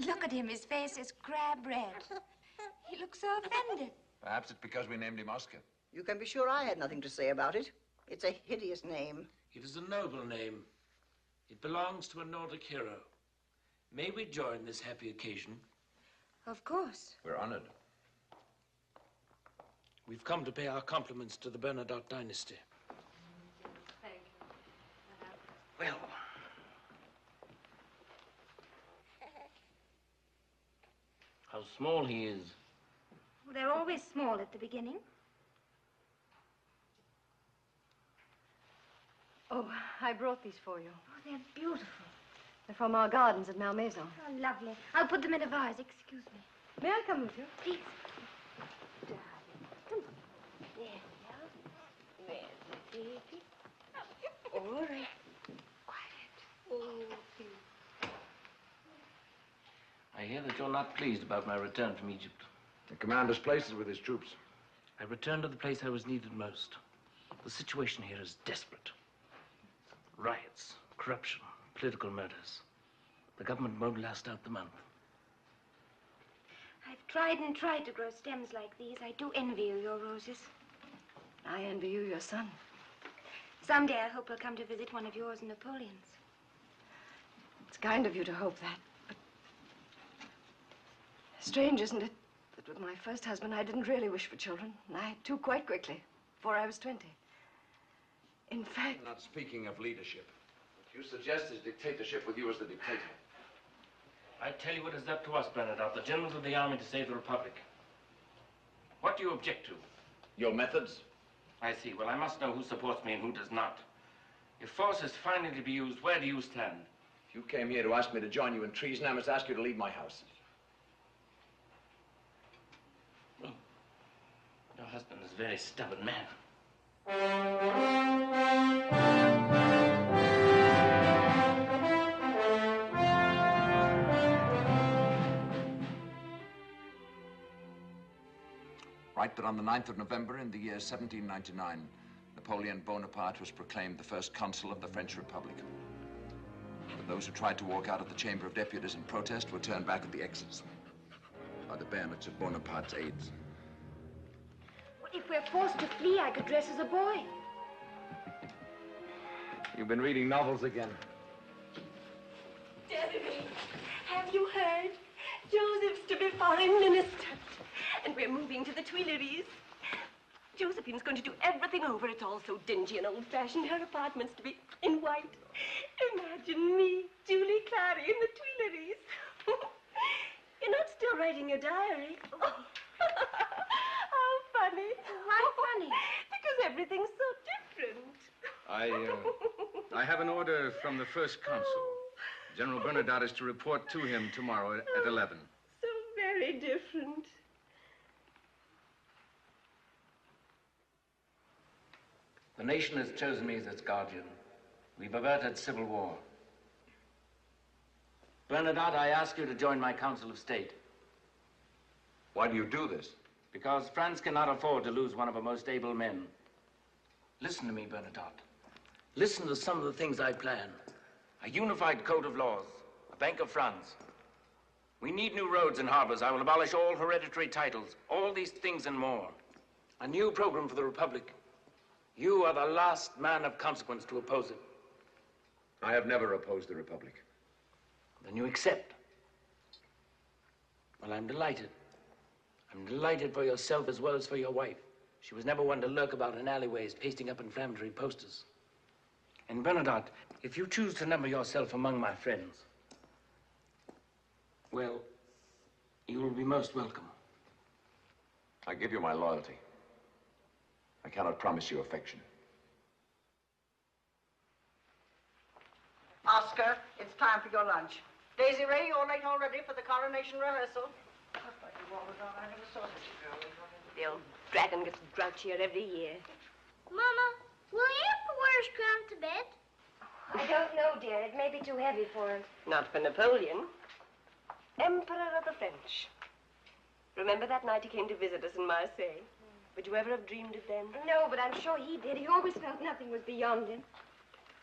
Speaker 1: Look at him. His face is crab red. He looks so offended.
Speaker 11: Perhaps it's because we named him Oscar.
Speaker 4: You can be sure I had nothing to say about it. It's a hideous name.
Speaker 7: It is a noble name. It belongs to a Nordic hero. May we join this happy occasion?
Speaker 1: Of course.
Speaker 11: We're honored.
Speaker 7: We've come to pay our compliments to the Bernadotte dynasty.
Speaker 14: Thank you.
Speaker 7: Well, how small he is.
Speaker 1: Well, they're always small at the beginning.
Speaker 14: Oh, I brought these for you.
Speaker 1: Oh, they're beautiful.
Speaker 14: They're from our gardens at Malmaison.
Speaker 1: Oh, lovely. I'll put them in a vase. Excuse me.
Speaker 14: May I come with you?
Speaker 1: Please. Darling. Come on. There we are. There's the baby. All right. Quiet. Okay.
Speaker 7: I hear that you're not pleased about my return from Egypt.
Speaker 11: The commander's pleased with his troops.
Speaker 7: I returned to the place I was needed most. The situation here is desperate. Riots, corruption, political murders. The government won't last out the month.
Speaker 1: I've tried and tried to grow stems like these. I do envy you your roses.
Speaker 14: I envy you your son.
Speaker 1: Someday I hope he'll come to visit one of yours and Napoleon's.
Speaker 14: It's kind of you to hope that, but strange, isn't it, that with my first husband I didn't really wish for children, and I had two quite quickly, before I was 20. In fact...
Speaker 5: I'm not speaking of leadership. What you suggest is dictatorship with you as the dictator.
Speaker 7: I tell you it is up to us, Bernadotte, the generals of the army, to save the Republic. What do you object to?
Speaker 5: Your methods?
Speaker 7: I see. Well, I must know who supports me and who does not. If force is finally to be used, where do you stand?
Speaker 5: If you came here to ask me to join you in treason, I must ask you to leave my house.
Speaker 7: Well, your husband is a very stubborn man.
Speaker 11: Right, but on the 9th of November in the year 1799, Napoleon Bonaparte was proclaimed the first consul of the French Republic. But those who tried to walk out of the Chamber of Deputies in protest were turned back at the exits by the bayonets of Bonaparte's aides.
Speaker 1: Well, if we're forced to flee, I could dress as a boy.
Speaker 5: You've been reading novels again.
Speaker 2: Desiree, have you heard? Joseph's to be foreign minister. And we're moving to the Tuileries. Josephine's going to do everything over. It's all so dingy and old-fashioned. Her apartment's to be in white. Imagine me, Julie Clary, in the Tuileries. You're not still writing your diary. Oh. How funny.
Speaker 1: Why funny?
Speaker 2: Because everything's so different.
Speaker 5: I have an order from the first consul. General Bernadotte is to report to him tomorrow at 11.
Speaker 2: So very different.
Speaker 7: The nation has chosen me as its guardian. We've averted civil war. Bernadotte, I ask you to join my Council of State.
Speaker 5: Why do you do this?
Speaker 7: Because France cannot afford to lose one of her most able men. Listen to me, Bernadotte. Listen to some of the things I plan. A unified code of laws, a Bank of France. We need new roads and harbors. I will abolish all hereditary titles, all these things and more. A new program for the Republic. You are the last man of consequence to oppose it.
Speaker 5: I have never opposed the Republic.
Speaker 7: Then you accept. Well, I'm delighted. I'm delighted for yourself as well as for your wife. She was never one to lurk about in alleyways, pasting up inflammatory posters. And Bernadotte, if you choose to number yourself among my friends, well, you will be most welcome.
Speaker 11: I give you my loyalty. I cannot promise you affection.
Speaker 4: Oscar, it's time for your lunch. Desiree, you're late already for the coronation rehearsal.
Speaker 2: The old dragon gets grouchier every year.
Speaker 16: Mama, will you ever wear his crown to bed?
Speaker 1: I don't know, dear. It may be too heavy for him.
Speaker 2: Not for Napoleon. Emperor of the French. Remember that night he came to visit us in Marseille? Would you ever have dreamed it then?
Speaker 1: No, but I'm sure he did. He always felt nothing was beyond him.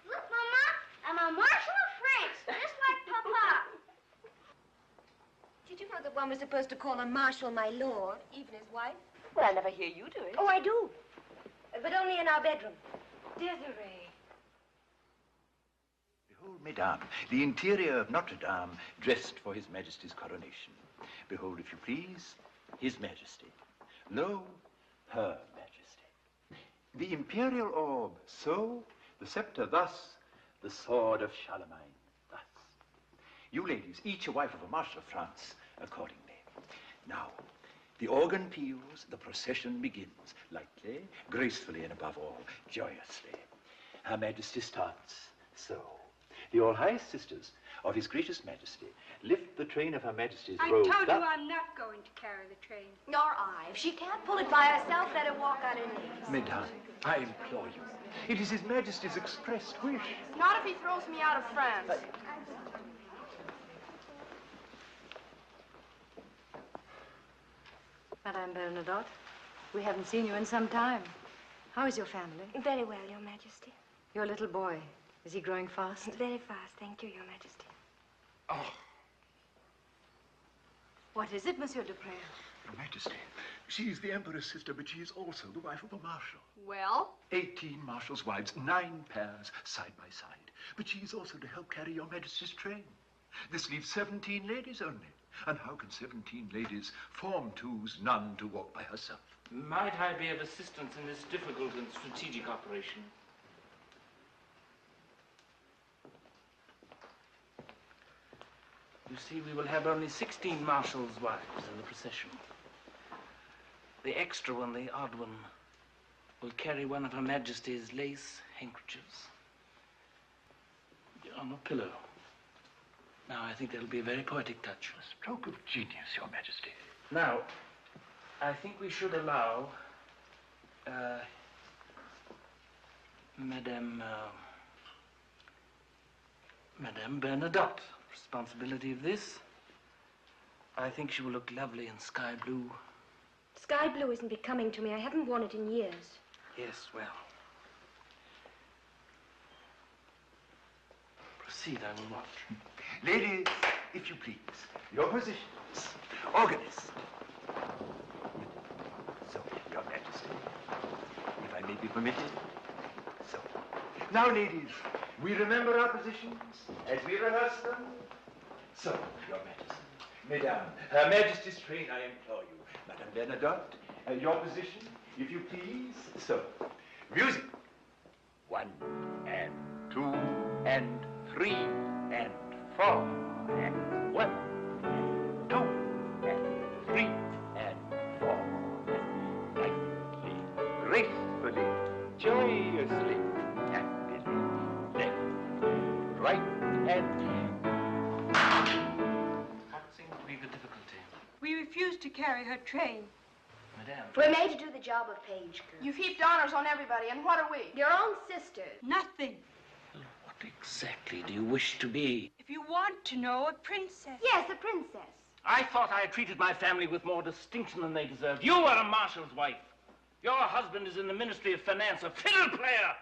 Speaker 16: Look, Mama, I'm a Marshal of France, just like Papa.
Speaker 1: Did you know that one was supposed to call a marshal my lord, even his wife?
Speaker 2: Well, I never hear you do it.
Speaker 1: Oh, I do. But only in our bedroom. Desiree.
Speaker 17: Behold, Mesdames, the interior of Notre Dame dressed for His Majesty's coronation. Behold, if you please, His Majesty. Lo, Her Majesty. The imperial orb, so, the scepter thus, the sword of Charlemagne, thus. You ladies, each a wife of a marshal of France, accordingly. Now, the organ peals, the procession begins, lightly, gracefully, and above all, joyously. Her Majesty starts, so. The all-high sisters of His Gracious Majesty lift the train of Her Majesty's robe.
Speaker 18: I told you I'm not going to carry the train.
Speaker 1: Nor I. If she can't pull it by herself, let her walk on her knees.
Speaker 17: Mesdames, I implore you. It is His Majesty's expressed wish.
Speaker 18: Not if he throws me out of France.
Speaker 14: Madame Bernadotte, We haven't seen you in some time. How is your family?
Speaker 2: Very well, Your Majesty.
Speaker 14: Your little boy, is he growing fast?
Speaker 2: Very fast, thank you, Your Majesty.
Speaker 17: Oh.
Speaker 14: What is it, Monsieur Dupre?
Speaker 17: Your Majesty, she is the Emperor's sister, but she is also the wife of a marshal.
Speaker 18: Well?
Speaker 17: 18 marshals' wives, 9 pairs, side by side. But she is also to help carry Your Majesty's train. This leaves 17 ladies only. And how can 17 ladies form twos, none to walk by herself?
Speaker 7: Might I be of assistance in this difficult and strategic operation? You see, we will have only 16 marshals' wives in the procession. The extra one, the odd one, will carry one of Her Majesty's lace handkerchiefs on a pillow. Now, I think that'll be a very poetic touch.
Speaker 17: A stroke of genius, Your Majesty.
Speaker 7: Now, I think we should allow Madame Bernadotte responsibility of this. I think she will look lovely in sky blue.
Speaker 2: Sky blue isn't becoming to me. I haven't worn it in years.
Speaker 7: Yes, well. Proceed, I will watch.
Speaker 17: Ladies, if you please, your positions. Organist. So, Your Majesty, if I may be permitted. So. Now, ladies, we remember our positions as we rehearse them. So, Your Majesty, Mesdames, Her Majesty's train, I implore you. Madame Bernadotte, your position, if you please. So, music. 1 and 2 and 3 and 4 and 1 and 2 and 3 and 4. Lightly, gracefully, joyously, happily, left, right, and
Speaker 7: What seems to be the difficulty?
Speaker 18: We refused to carry her train.
Speaker 7: Madame.
Speaker 1: We're made to do the job of page girl.
Speaker 18: You've heaped honors on everybody, and what are we?
Speaker 1: Your own sisters.
Speaker 18: Nothing.
Speaker 7: What exactly do you wish to be?
Speaker 18: If you want to know, a princess.
Speaker 1: Yes, a princess.
Speaker 7: I thought I had treated my family with more distinction than they deserved. You are a marshal's wife. Your husband is in the Ministry of Finance, a fiddle player.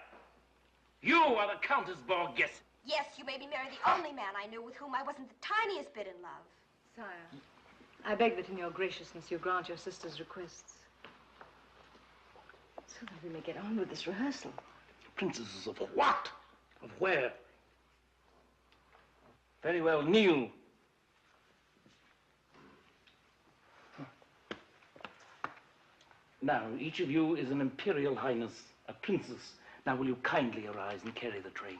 Speaker 7: You are the Countess Borghese.
Speaker 1: Yes, you made me marry the only man I knew with whom I wasn't the tiniest bit in love.
Speaker 14: Sire, I beg that in your graciousness you grant your sister's requests. So that we may get on with this rehearsal.
Speaker 7: Princesses of what? Of where? Very well, kneel. Now, each of you is an Imperial Highness, a princess. Now, will you kindly arise and carry the train,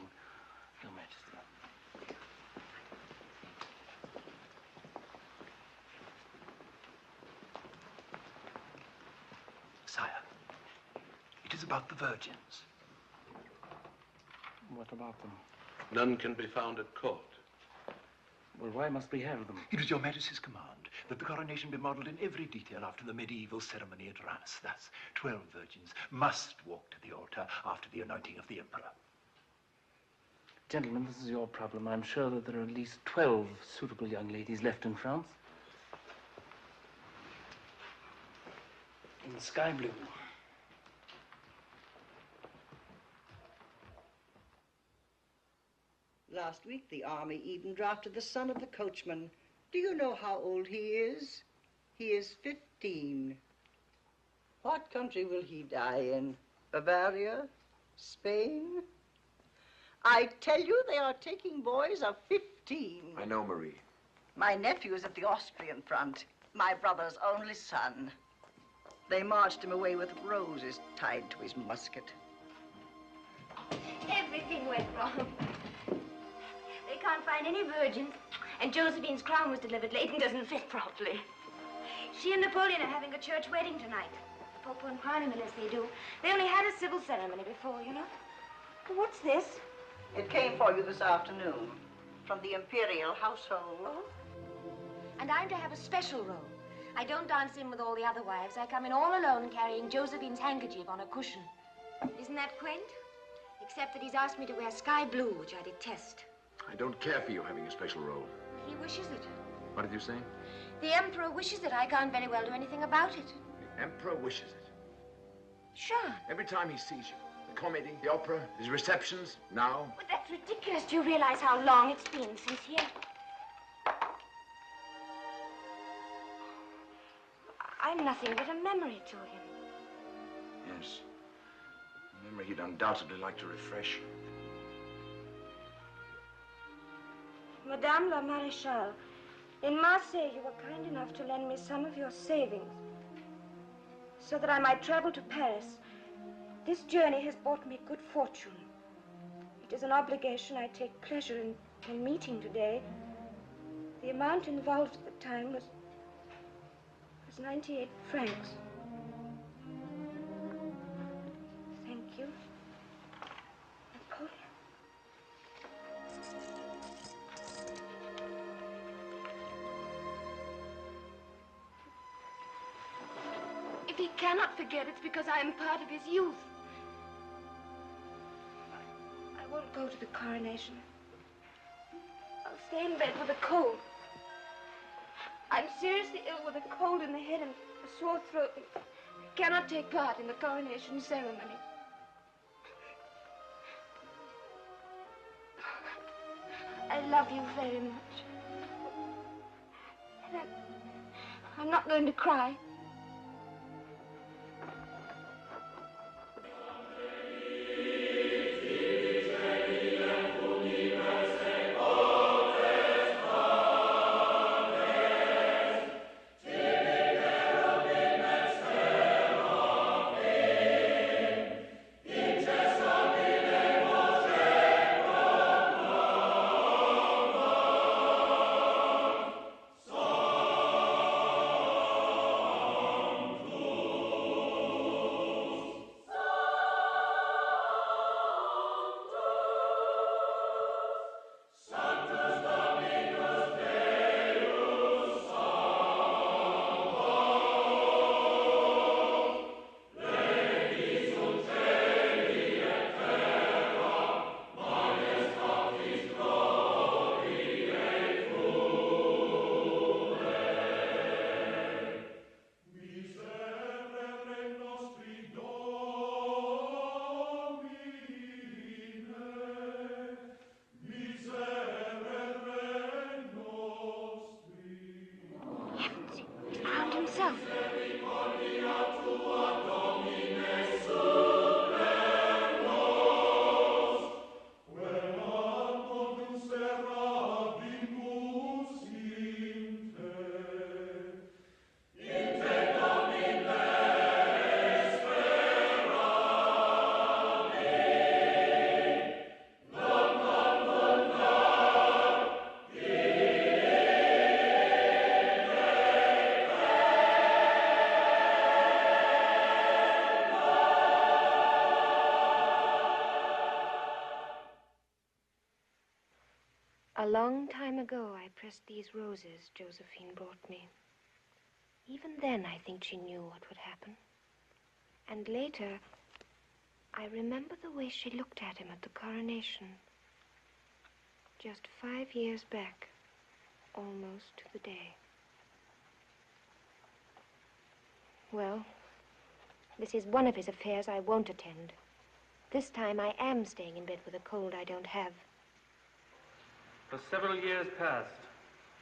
Speaker 7: Your Majesty?
Speaker 17: Sire, it is about the virgins.
Speaker 7: What about them?
Speaker 12: None can be found at court.
Speaker 7: Well, why must we have them?
Speaker 17: It was Your Majesty's command that the coronation be modeled in every detail after the medieval ceremony at Reims. Thus, 12 virgins must walk to the altar after the anointing of the Emperor.
Speaker 7: Gentlemen, this is your problem. I'm sure that there are at least 12 suitable young ladies left in France. In sky blue.
Speaker 4: Last week, the army even drafted the son of the coachman. Do you know how old he is? He is 15. What country will he die in? Bavaria? Spain? I tell you, they are taking boys of 15.
Speaker 15: I know, Marie.
Speaker 4: My nephew is at the Austrian front, my brother's only son. They marched him away with roses tied to his musket.
Speaker 1: Everything went wrong. They can't find any virgins, and Josephine's crown was delivered late and doesn't fit properly. She and Napoleon are having a church wedding tonight. The Pope won't crown him unless they do. They only had a civil ceremony before, you know. What's this?
Speaker 4: It came for you this afternoon from the imperial household.
Speaker 1: Oh? And I'm to have a special role. I don't dance in with all the other wives. I come in all alone carrying Josephine's handkerchief on a cushion. Isn't that quaint? Except that he's asked me to wear sky blue, which I detest.
Speaker 12: I don't care for you having a special role.
Speaker 1: He wishes it.
Speaker 12: What did you say?
Speaker 1: The Emperor wishes it. I can't very well do anything about it.
Speaker 12: The Emperor wishes it.
Speaker 1: Jean.
Speaker 5: Every time he sees you. The comedy, the opera, his receptions, now.
Speaker 1: But that's ridiculous. Do you realize how long it's been since he... I'm nothing but a memory to him.
Speaker 5: Yes. A memory he'd undoubtedly like to refresh.
Speaker 1: Madame la Maréchale, in Marseille, you were kind enough to lend me some of your savings so that I might travel to Paris. This journey has brought me good fortune. It is an obligation I take pleasure in meeting today. The amount involved at the time was 98 francs. Thank you. Napoleon. If he cannot forget, it's because I am part of his youth. I won't go to the coronation. I'll stay in bed with a cold. I'm seriously ill with a cold in the head and a sore throat. I cannot take part in the coronation ceremony. I love you very much. And I'm not going to cry. A long time ago, I pressed these roses Josephine brought me. Even then, I think she knew what would happen. And later, I remember the way she looked at him at the coronation. Just 5 years back, almost to the day. Well, this is one of his affairs I won't attend. This time I am staying in bed with a cold I don't have.
Speaker 6: For several years past,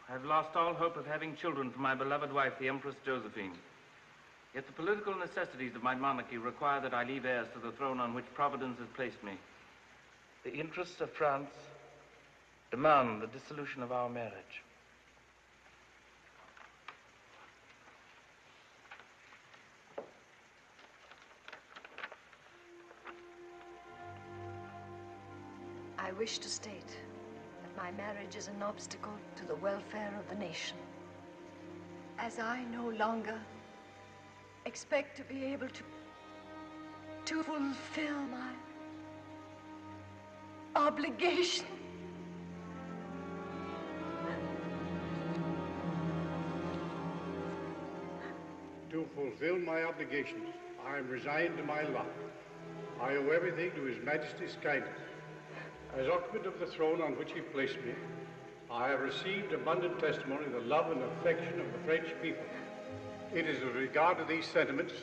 Speaker 6: I've lost all hope of having children for my beloved wife, the Empress Josephine. Yet the political necessities of my monarchy require that I leave heirs to the throne on which Providence has placed me. The interests of France demand the dissolution of our marriage.
Speaker 14: I wish to state that my marriage is an obstacle to the welfare of the nation, as I no longer expect to be able to fulfill my obligation.
Speaker 13: To fulfill my obligations, I am resigned to my lot. I owe everything to His Majesty's kindness. As occupant of the throne on which he placed me, I have received abundant testimony of the love and affection of the French people. It is with regard to these sentiments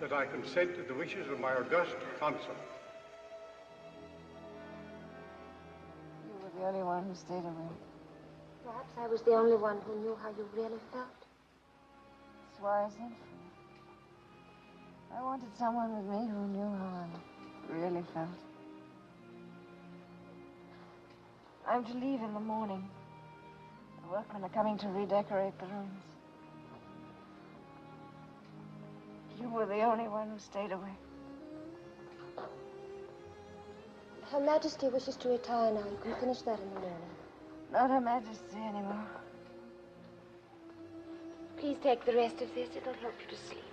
Speaker 13: that I consent to the wishes of my august consort.
Speaker 2: You were the only one who stayed away.
Speaker 1: Perhaps I was the only one who knew how you really felt.
Speaker 2: That's why I sent for you. I wanted someone with me who knew how I really felt. I'm to leave in the morning. The workmen are coming to redecorate the rooms. You were the only one who stayed away.
Speaker 1: Her Majesty wishes to retire now. You can finish that in the morning.
Speaker 2: Not Her Majesty anymore.
Speaker 1: Please take the rest of this. It'll help you to sleep.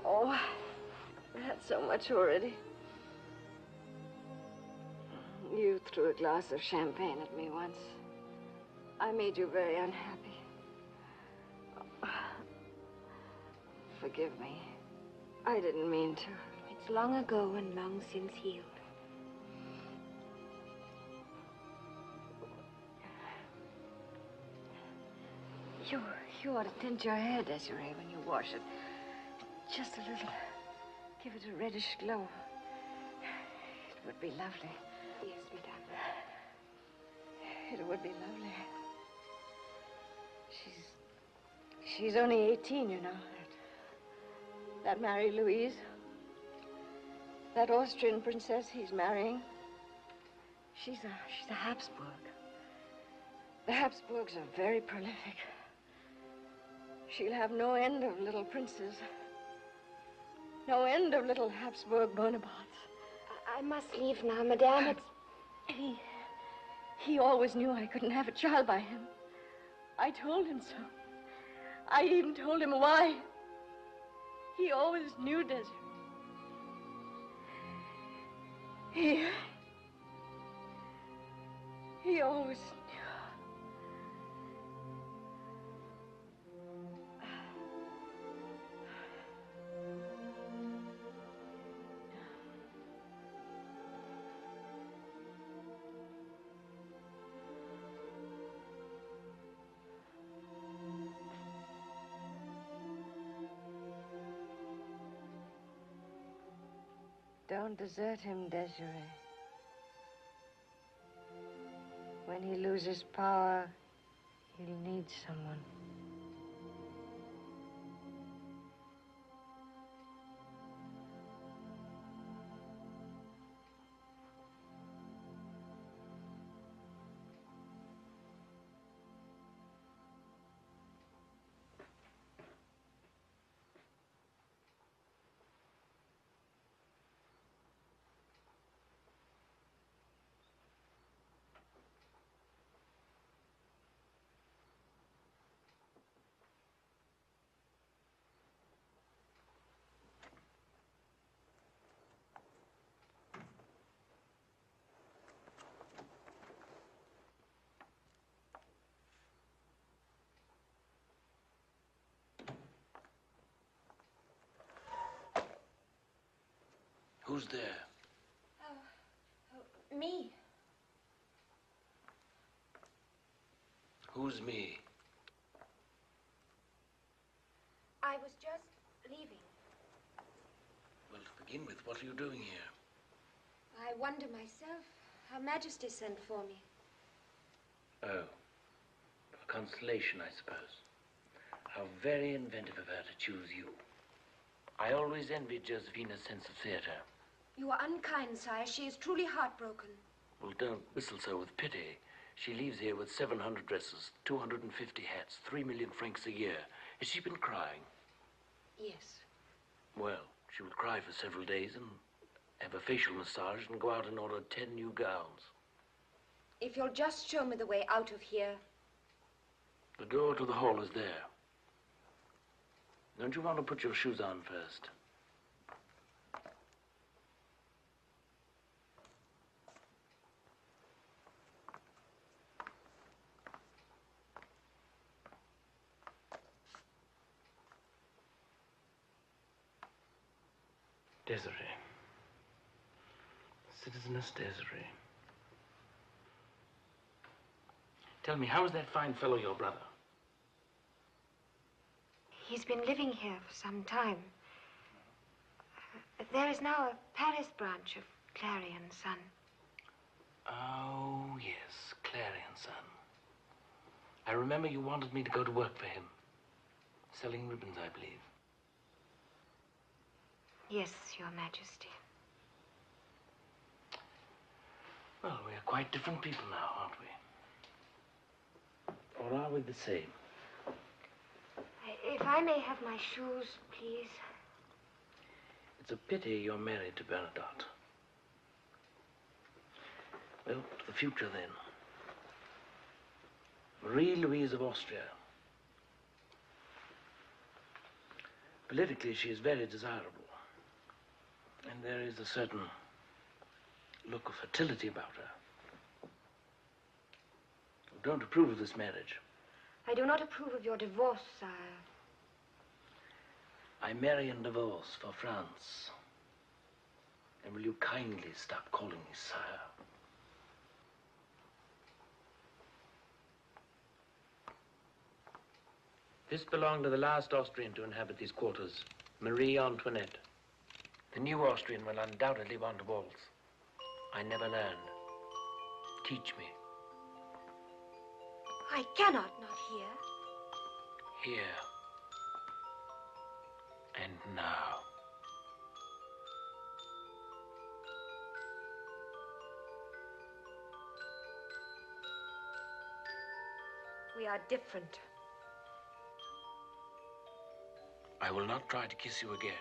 Speaker 2: Oh, I've had so much already. You threw a glass of champagne at me once. I made you very unhappy. Forgive me. I didn't mean to.
Speaker 1: It's long ago and long since healed.
Speaker 2: You ought to tint your hair, Desiree, when you wash it. Just a little. Give it a reddish glow. It would be lovely.
Speaker 1: Yes, madame.
Speaker 2: It would be lovely. She's only 18, you know. That Mary Louise. That Austrian princess he's marrying. She's a Habsburg. The Habsburgs are very prolific. She'll have no end of little princes. No end of little Habsburg Bonapartes.
Speaker 1: I must leave now, madame.
Speaker 2: He always knew I couldn't have a child by him. I told him so. I even told him why. He always knew, Desiree. He always knew. Don't desert him, Desiree. When he loses power, he'll need someone.
Speaker 7: Who's there?
Speaker 1: Me.
Speaker 7: Who's me?
Speaker 1: I was just leaving.
Speaker 7: Well, to begin with, what are you doing here?
Speaker 1: I wonder myself. Her Majesty sent for me.
Speaker 7: Oh, for consolation, I suppose. How very inventive of her to choose you. I always envied Josefina's sense of theater.
Speaker 1: You are unkind, sire. She is truly heartbroken.
Speaker 7: Well, don't whistle so with pity. She leaves here with 700 dresses, 250 hats, 3 million francs a year. Has she been crying?
Speaker 1: Yes.
Speaker 7: Well, she would cry for several days and have a facial massage and go out and order 10 new gowns.
Speaker 1: If you'll just show me the way out of here.
Speaker 7: The door to the hall is there. Don't you want to put your shoes on first? Desiree. Citizeness Desiree. Tell me, how is that fine fellow your brother?
Speaker 1: He's been living here for some time.
Speaker 2: There is now a Paris branch of Clarion Sun.
Speaker 7: Oh, yes, Clarion Sun. I remember you wanted me to go to work for him. Selling ribbons, I believe.
Speaker 2: Yes, Your Majesty.
Speaker 7: Well, we are quite different people now, aren't we? Or are we the same?
Speaker 2: If I may have my shoes, please.
Speaker 7: It's a pity you're married to Bernadotte. Well, to the future, then. Marie-Louise of Austria. Politically, she is very desirable. And there is a certain look of fertility about her. You don't approve of this marriage.
Speaker 2: I do not approve of your divorce, sire.
Speaker 7: I marry and divorce for France. And will you kindly stop calling me sire? This belonged to the last Austrian to inhabit these quarters, Marie Antoinette. The new Austrian will undoubtedly want to waltz. I never learned. Teach me.
Speaker 2: I cannot not hear.
Speaker 7: Here. And now.
Speaker 2: We are different.
Speaker 7: I will not try to kiss you again.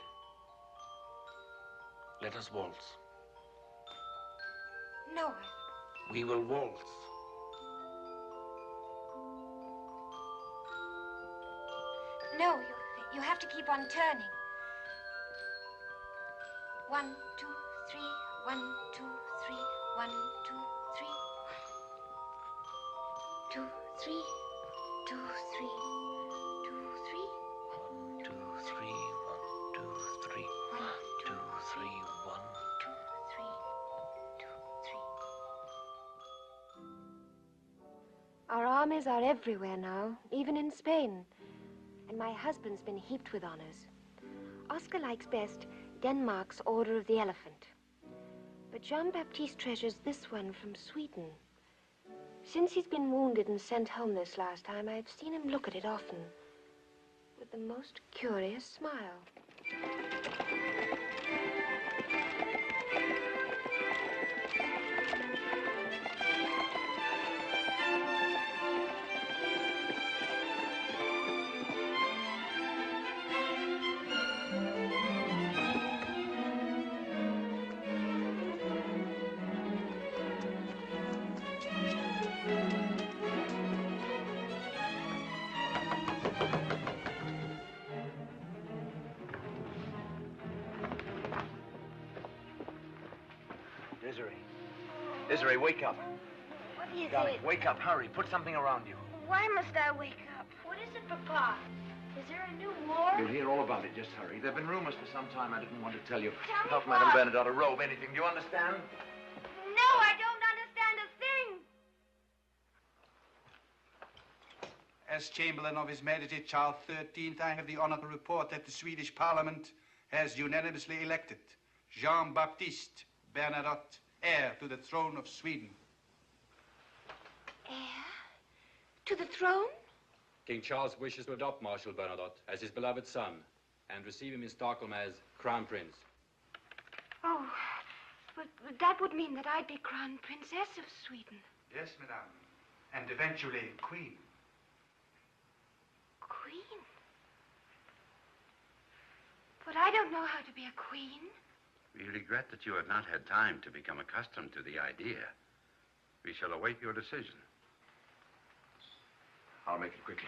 Speaker 7: Let us waltz.
Speaker 2: No.
Speaker 7: We will waltz.
Speaker 2: No, you have to keep on turning. 1, 2, 3, 1, 2, 3, 1, 2, 3. 2, 3, 2, 3, 2, 3.
Speaker 7: 1, 2, 3, 1, 2, 3. 1, 2, 3, 1, 2,
Speaker 2: 3, 2, 3. Our armies are everywhere now, even in Spain. And my husband's been heaped with honors. Oscar likes best Denmark's Order of the Elephant. But Jean-Baptiste treasures this one from Sweden. Since he's been wounded and sent home this last time, I've seen him look at it often with the most curious smile.
Speaker 17: Desiree, wake up.
Speaker 16: What is
Speaker 17: Darling,
Speaker 16: it?
Speaker 17: wake up, hurry. Put something around you.
Speaker 16: Why must I wake up? What is it, Papa? Is there a new war?
Speaker 11: You'll hear all about it. Just hurry. There have been rumors for some time. I didn't want to tell you.
Speaker 16: Tell me
Speaker 17: Help
Speaker 16: what?
Speaker 17: Madame Bernadotte a robe, anything. Do you understand?
Speaker 16: No, I don't understand a thing.
Speaker 19: As Chamberlain of His Majesty Charles XIII, I have the honor to report that the Swedish Parliament has unanimously elected Jean-Baptiste Bernadotte heir to the throne of Sweden.
Speaker 2: Heir? To the throne?
Speaker 20: King Charles wishes to adopt Marshal Bernadotte as his beloved son and receive him in Stockholm as Crown Prince.
Speaker 2: Oh, but that would mean that I'd be Crown Princess of Sweden.
Speaker 19: Yes, Madame. And eventually, Queen.
Speaker 2: Queen? But I don't know how to be a queen.
Speaker 21: We regret that you have not had time to become accustomed to the idea. We shall await your decision.
Speaker 11: I'll make it quickly.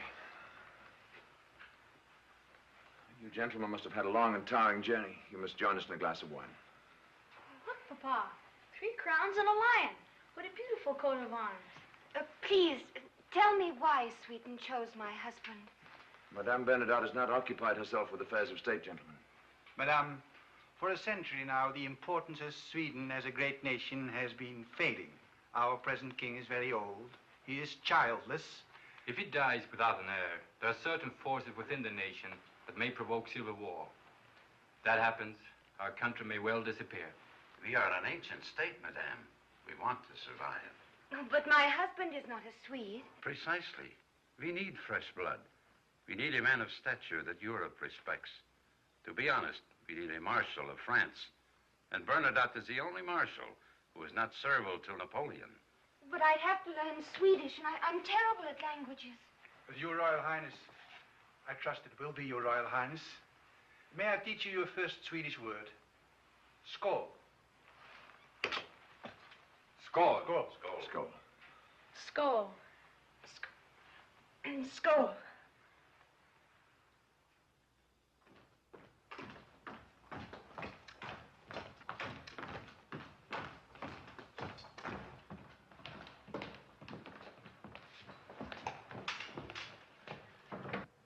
Speaker 11: You gentlemen must have had a long and tiring journey. You must join us in a glass of wine.
Speaker 16: Look, Papa. 3 crowns and a lion. What a beautiful coat of arms.
Speaker 2: Please, tell me why Sweden chose my husband.
Speaker 11: Madame Bernadotte has not occupied herself with affairs of state, gentlemen.
Speaker 19: Madame, for a century now, the importance of Sweden as a great nation has been fading. Our present king is very old. He is childless.
Speaker 20: If he dies without an heir, there are certain forces within the nation that may provoke civil war. If that happens, our country may well disappear.
Speaker 21: We are an ancient state, madame. We want to survive.
Speaker 2: Oh, but my husband is not a Swede.
Speaker 21: Precisely. We need fresh blood. We need a man of stature that Europe respects. To be honest, we need a marshal of France. And Bernadotte is the only marshal who is not servile to Napoleon.
Speaker 2: But I'd have to learn Swedish, and I'm terrible at languages.
Speaker 19: With Your Royal Highness, I trust it will be Your Royal Highness. May I teach you your first Swedish word? Skål.
Speaker 20: Skål.
Speaker 19: Skål.
Speaker 11: Skål.
Speaker 2: Skål. Skål.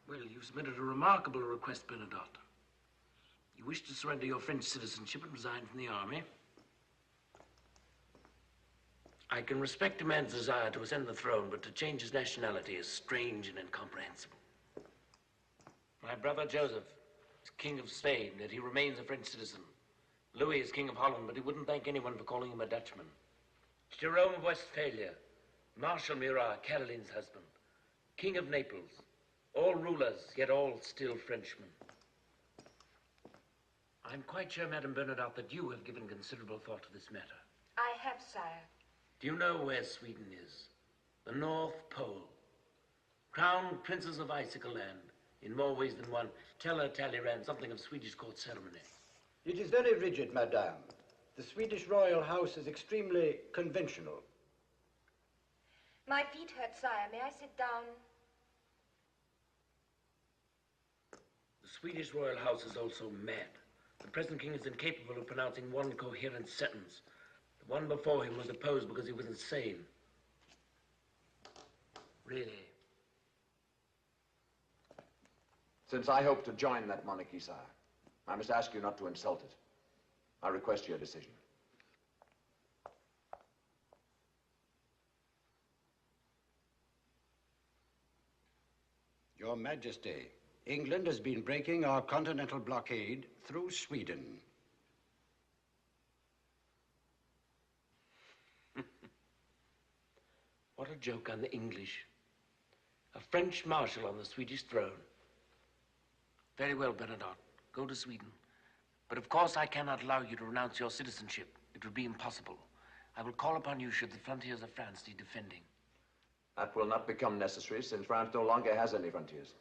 Speaker 7: Well, you've submitted a remarkable request, Bernadotte. You wish to surrender your French citizenship and resign from the army. I can respect a man's desire to ascend the throne, but to change his nationality is strange and incomprehensible. My brother Joseph is King of Spain, yet he remains a French citizen. Louis is King of Holland, but he wouldn't thank anyone for calling him a Dutchman. Jerome of Westphalia, Marshal Murat, Caroline's husband, King of Naples, all rulers, yet all still Frenchmen. I'm quite sure, Madame Bernadotte, that you have given considerable thought to this matter.
Speaker 1: I have, sire.
Speaker 7: Do you know where Sweden is? The North Pole. Crown Princes of Icicle Land, in more ways than one. Tell her Talleyrand something of Swedish court ceremony.
Speaker 3: It is very rigid, madame. The Swedish royal house is extremely conventional.
Speaker 1: My feet hurt, sire. May I sit down?
Speaker 7: The Swedish royal house is also mad. The present king is incapable of pronouncing one coherent sentence. The one before him was deposed because he was insane. Really.
Speaker 22: Since I hope to join that monarchy, sire, I must ask you not to insult it. I request your decision.
Speaker 3: Your Majesty, England has been breaking our continental blockade through Sweden.
Speaker 7: What a joke on the English. A French marshal on the Swedish throne. Very well, Bernadotte. Go to Sweden. But of course I cannot allow you to renounce your citizenship. It would be impossible. I will call upon you should the frontiers of France need defending.
Speaker 22: That will not become necessary since France no longer has any frontiers.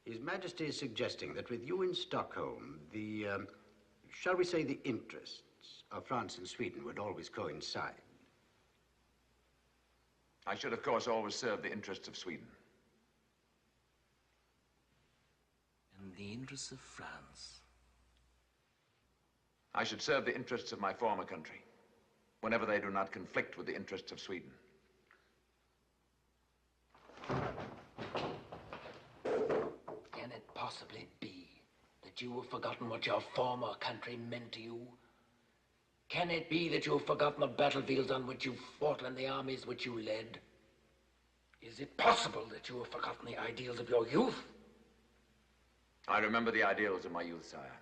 Speaker 3: His Majesty is suggesting that with you in Stockholm, the, shall we say, the interests of France and Sweden would always coincide.
Speaker 22: I should, of course, always serve the interests of Sweden.
Speaker 7: And the interests of France.
Speaker 22: I should serve the interests of my former country, whenever they do not conflict with the interests of Sweden.
Speaker 7: Can it possibly be that you have forgotten what your former country meant to you? Can it be that you have forgotten the battlefields on which you fought and the armies which you led? Is it possible that you have forgotten the ideals of your youth?
Speaker 22: I remember the ideals of my youth, sire.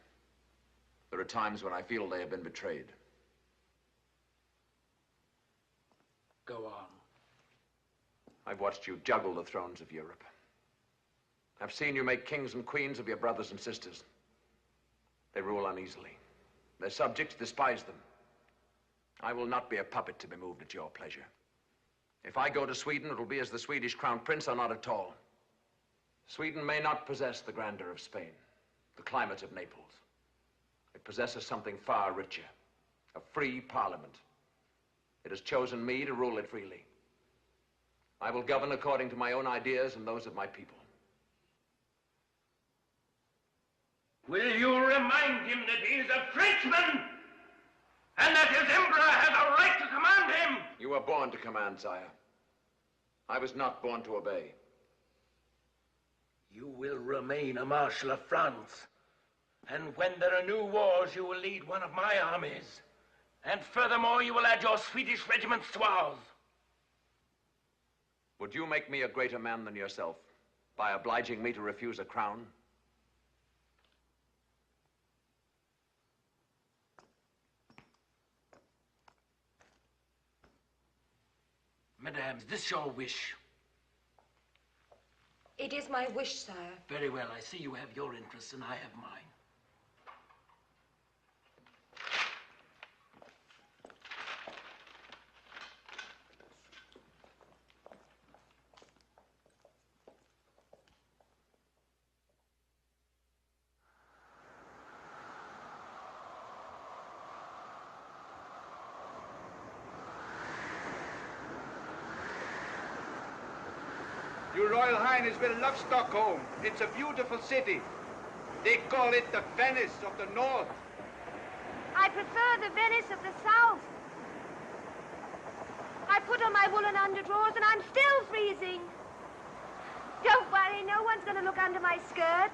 Speaker 22: There are times when I feel they have been betrayed.
Speaker 7: Go on.
Speaker 22: I've watched you juggle the thrones of Europe. I've seen you make kings and queens of your brothers and sisters. They rule uneasily. Their subjects despise them. I will not be a puppet to be moved at your pleasure. If I go to Sweden, it will be as the Swedish crown prince or not at all. Sweden may not possess the grandeur of Spain, the climate of Naples. It possesses something far richer, a free parliament. It has chosen me to rule it freely. I will govern according to my own ideas and those of my people.
Speaker 6: Will you remind him that he is a Frenchman and that his emperor has a right to command him?
Speaker 22: You were born to command, sire. I was not born to obey.
Speaker 7: You will remain a marshal of France. And when there are new wars, you will lead one of my armies. And furthermore, you will add your Swedish regiments to ours.
Speaker 22: Would you make me a greater man than yourself by obliging me to refuse a crown?
Speaker 7: Madame, is this your wish?
Speaker 1: It is my wish, sire.
Speaker 7: Very well. I see you have your interests and I have mine.
Speaker 19: Your Royal Highness will love Stockholm. It's a beautiful city. They call it the Venice of the North.
Speaker 1: I prefer the Venice of the South. I put on my woolen underdrawers and I'm still freezing. Don't worry, no one's going to look under my skirt.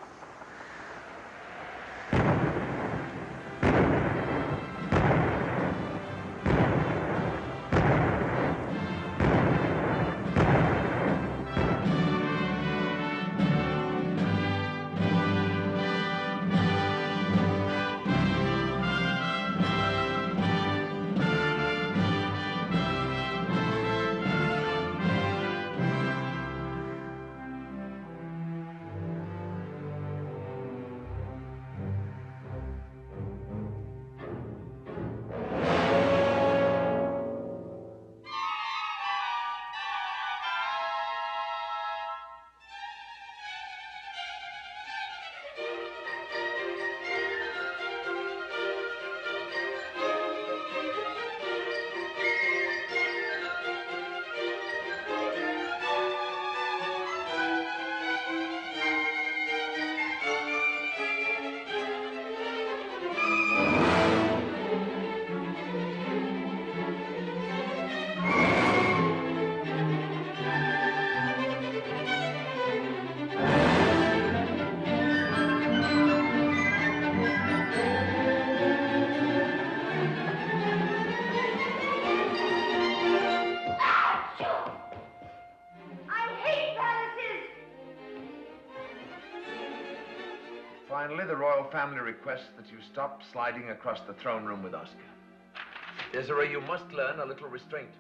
Speaker 11: Finally, the royal family requests that you stop sliding across the throne room with Oscar. Desiree, you must learn a little restraint.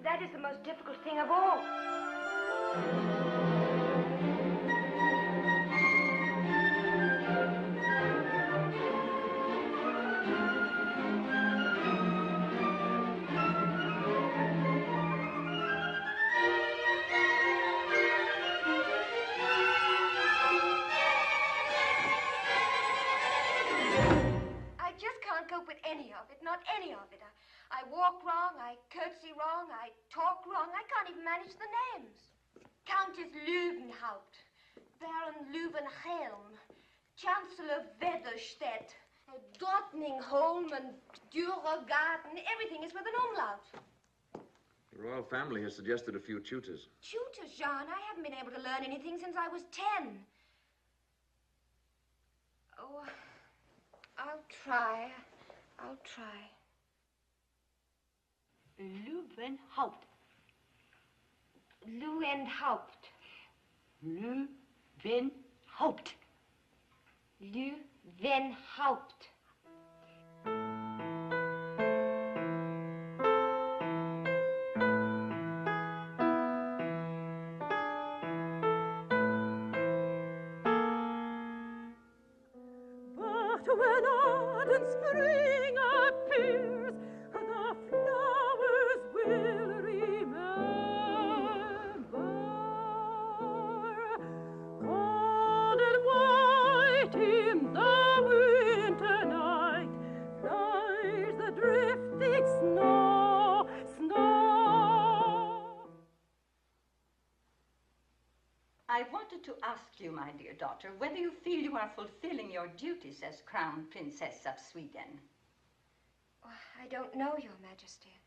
Speaker 1: That is the most difficult thing of all. Not any of it. I walk wrong, I curtsy wrong, I talk wrong. I can't even manage the names. Countess Löwenhaupt, Baron Löwenhelm, Chancellor Weatherstedt, Drottningholm and Dürergarten. Everything is with an umlaut.
Speaker 22: The royal family has suggested a few tutors.
Speaker 1: Tutors, Jean? I haven't been able to learn anything since I was 10. Oh, I'll try. I'll try.
Speaker 18: Löwenhaupt.
Speaker 1: Löwenhaupt.
Speaker 18: Löwenhaupt.
Speaker 1: Löwenhaupt.
Speaker 8: But when autumn spring appears, the flowers will remember. Cold and white in the winter night lies the drifting snow, snow.
Speaker 10: I wanted to ask you, my dear daughter, whether you feel you are fulfilling your duties as Crown Princess of Sweden.
Speaker 1: I don't know, Your Majesty.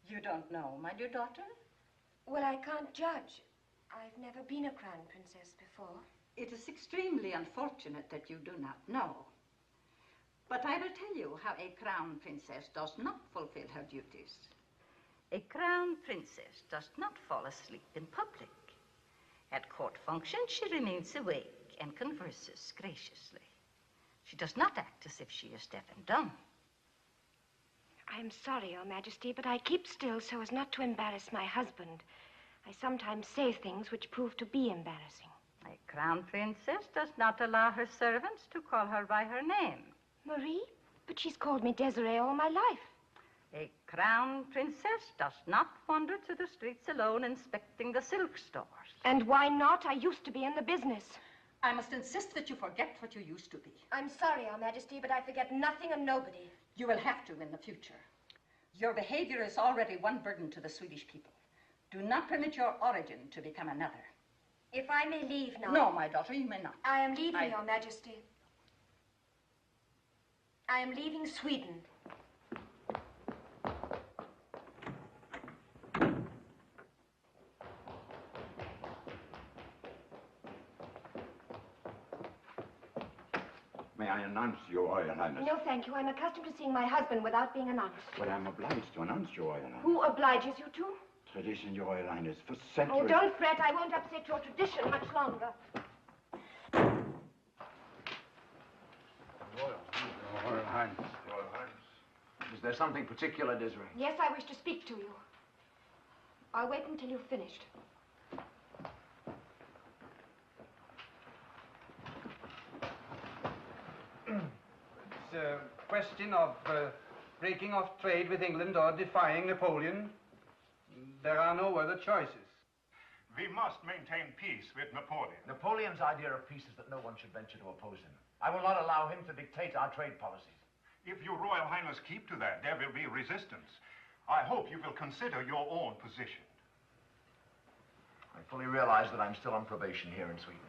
Speaker 10: You don't know, my dear daughter?
Speaker 1: Well, I can't judge. I've never been a Crown Princess before.
Speaker 10: It is extremely unfortunate that you do not know. But I will tell you how a Crown Princess does not fulfill her duties. A Crown Princess does not fall asleep in public. At court functions, she remains awake and converses graciously. She does not act as if she is deaf and dumb.
Speaker 2: I'm sorry, Your Majesty, but I keep still so as not to embarrass my husband. I sometimes say things which prove to be embarrassing.
Speaker 10: A crown princess does not allow her servants to call her by her name.
Speaker 2: Marie? But she's called me Desiree all my life.
Speaker 10: A crown princess does not wander through the streets alone inspecting the silk stores.
Speaker 2: And why not? I used to be in the business.
Speaker 9: I must insist that you forget what you used to be.
Speaker 1: I'm sorry, Your Majesty, but I forget nothing and nobody.
Speaker 9: You will have to in the future. Your behavior is already one burden to the Swedish people. Do not permit your origin to become another.
Speaker 1: If I may leave now.
Speaker 9: No, my daughter, you may not.
Speaker 1: I am leaving, Your Majesty. I am leaving Sweden.
Speaker 17: May I announce Your Royal Highness?
Speaker 2: No, thank you. I'm accustomed to seeing my husband without being announced.
Speaker 17: But I'm obliged to announce Your Royal Highness.
Speaker 2: Who obliges you to?
Speaker 17: Tradition, Your Royal Highness, for centuries.
Speaker 2: Oh, don't fret. I won't upset your tradition much longer.
Speaker 19: Royal Highness.
Speaker 22: Royal Highness. Is there something particular, Desiree?
Speaker 2: Yes, I wish to speak to you. I'll wait until you've finished.
Speaker 19: It's a question of breaking off trade with England or defying Napoleon. There are no other choices.
Speaker 12: We must maintain peace with Napoleon.
Speaker 22: Napoleon's idea of peace is that no one should venture to oppose him. I will not allow him to dictate our trade policies.
Speaker 12: If your Royal Highness keep to that, there will be resistance. I hope you will consider your own position.
Speaker 22: I fully realize that I'm still on probation here in Sweden.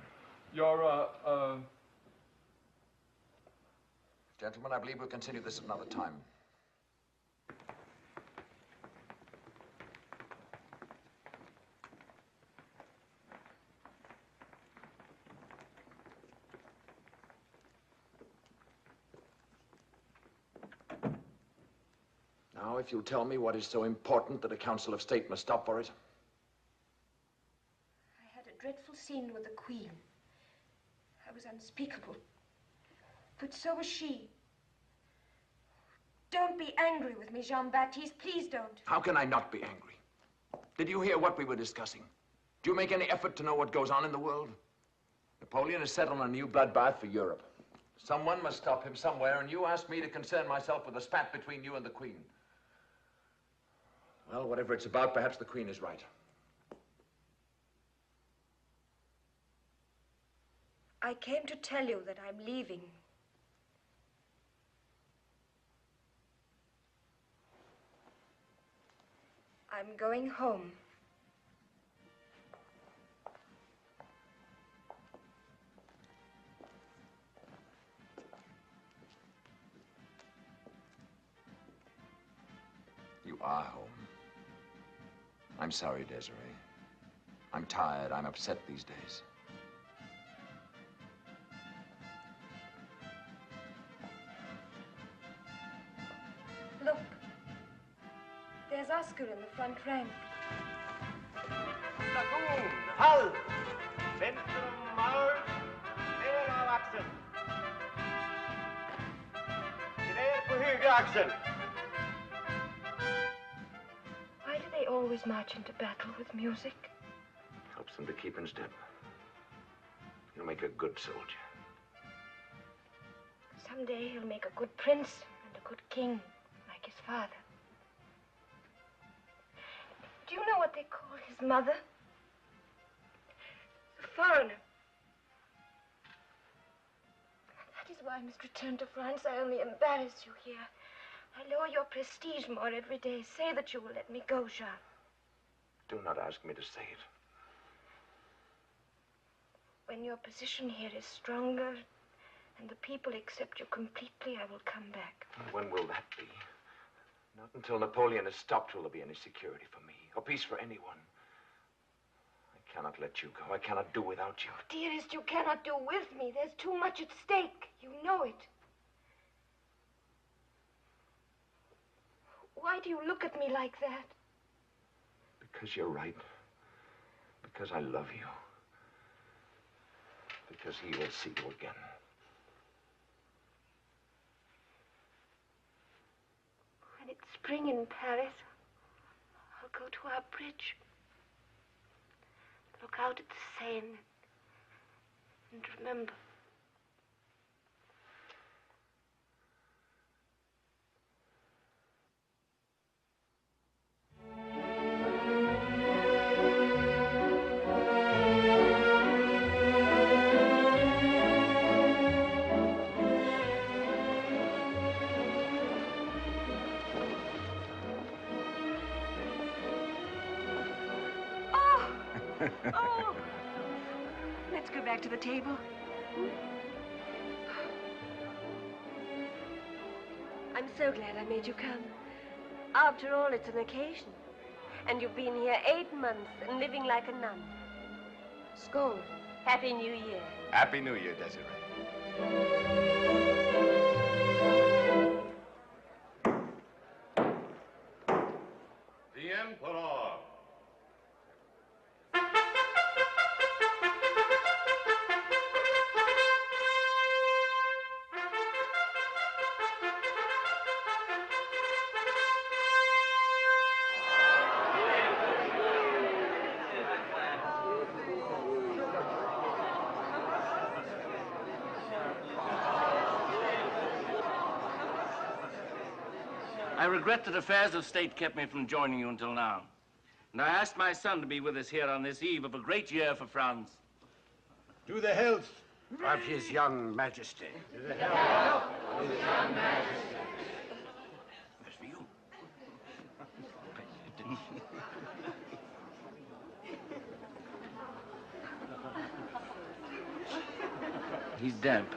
Speaker 22: Gentlemen, I believe we'll continue this at another time. Now, if you'll tell me what is so important that a Council of State must stop for it.
Speaker 1: I had a dreadful scene with the Queen. That was unspeakable. But so was she. Don't be angry with me, Jean-Baptiste. Please don't.
Speaker 22: How can I not be angry? Did you hear what we were discussing? Do you make any effort to know what goes on in the world? Napoleon has set on a new bloodbath for Europe. Someone must stop him somewhere, and you asked me to concern myself with the spat between you and the Queen. Well, whatever it's about, perhaps the Queen is right.
Speaker 1: I came to tell you that I'm leaving. I'm going home.
Speaker 22: You are home. I'm sorry, Desiree. I'm tired. I'm upset these days.
Speaker 1: Look. There's Oscar in the front rank.
Speaker 15: Station, halt! Centrum Mars, ner av axeln. Ner på högra axeln.
Speaker 2: Why do they always march into battle with music?
Speaker 22: Helps them to keep in step. You'll make a good soldier.
Speaker 2: Someday he'll make a good prince and a good king, like his father. Do you know what they call his mother? A foreigner. That is why I must return to France. I only embarrass you here. I lower your prestige more every day. Say that you will let me go, Jean.
Speaker 22: Do not ask me to say it.
Speaker 2: When your position here is stronger and the people accept you completely, I will come back.
Speaker 22: When will that be? Not until Napoleon is stopped will there be any security for me, or peace for anyone. I cannot let you go. I cannot do without you.
Speaker 2: Dearest, you cannot do with me. There's too much at stake. You know it. Why do you look at me like that?
Speaker 22: Because you're right. Because I love you. Because he will see you again.
Speaker 2: It's spring in Paris. I'll go to our bridge. Look out at the Seine. And remember.
Speaker 4: Oh, let's go back to the table.
Speaker 2: I'm so glad I made you come. After all, it's an occasion. And you've been here 8 months and living like a nun. Skål. Happy New Year.
Speaker 22: Happy New Year, Desiree.
Speaker 15: The Emperor.
Speaker 6: I regret that affairs of state kept me from joining you until now. And I asked my son to be with us here on this eve of a great year for France.
Speaker 3: To the health of His young Majesty.
Speaker 15: To the health of His young Majesty.
Speaker 3: That's for you.
Speaker 6: He's damp.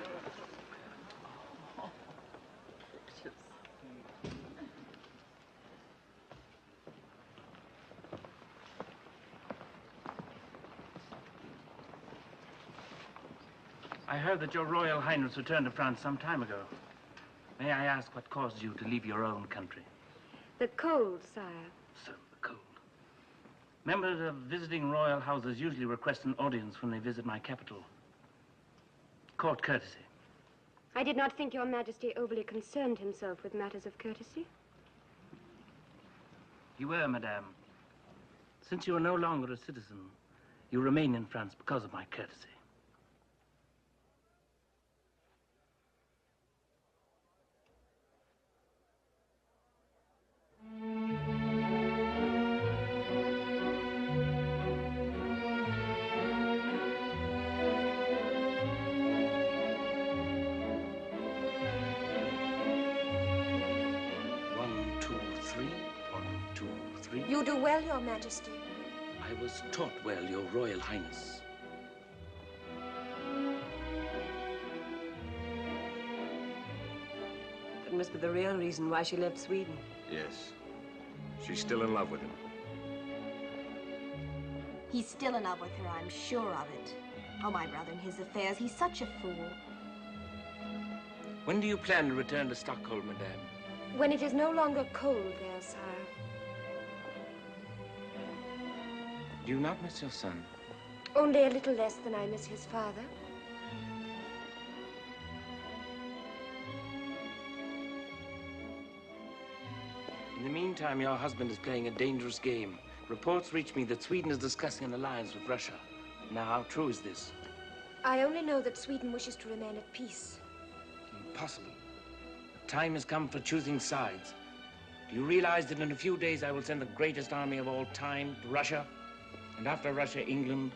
Speaker 6: I heard that your Royal Highness returned to France some time ago. May I ask what caused you to leave your own country?
Speaker 2: The cold, sire.
Speaker 6: So, the cold. Members of visiting royal houses usually request an audience when they visit my capital. Court courtesy.
Speaker 2: I did not think your Majesty overly concerned himself with matters of courtesy.
Speaker 6: You were, madame. Since you are no longer a citizen, you remain in France because of my courtesy.
Speaker 2: You do well, Your Majesty.
Speaker 7: I was taught well, Your Royal Highness.
Speaker 4: That must be the real reason why she left Sweden.
Speaker 22: Yes. She's still in love with him.
Speaker 1: He's still in love with her, I'm sure of it. Oh, my brother and his affairs, he's such a fool.
Speaker 6: When do you plan to return to Stockholm, madame?
Speaker 2: When it is no longer cold there, sire.
Speaker 6: Do you not miss your son?
Speaker 2: Only a little less than I miss his father.
Speaker 6: In the meantime, your husband is playing a dangerous game. Reports reach me that Sweden is discussing an alliance with Russia. Now, how true is this?
Speaker 2: I only know that Sweden wishes to remain at peace.
Speaker 6: Impossible. The time has come for choosing sides. Do you realize that in a few days I will send the greatest army of all time to Russia? And after Russia, England?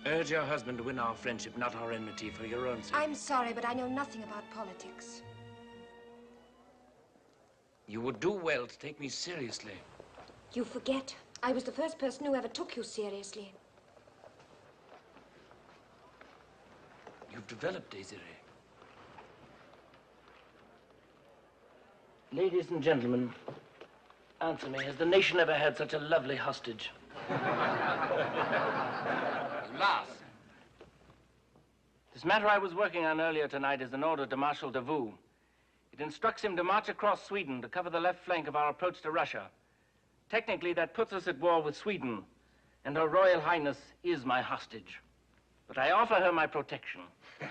Speaker 6: Urge your husband to win our friendship, not our enmity, for your own sake.
Speaker 2: I'm sorry, but I know nothing about politics.
Speaker 6: You would do well to take me seriously.
Speaker 2: You forget. I was the first person who ever took you seriously.
Speaker 6: You've developed, Desiree. Ladies and gentlemen, answer me, has the nation ever had such a lovely hostage? You laugh. This matter I was working on earlier tonight is an order to Marshal Davout. It instructs him to march across Sweden to cover the left flank of our approach to Russia. Technically, that puts us at war with Sweden, and Her Royal Highness is my hostage. But I offer her my protection.
Speaker 2: The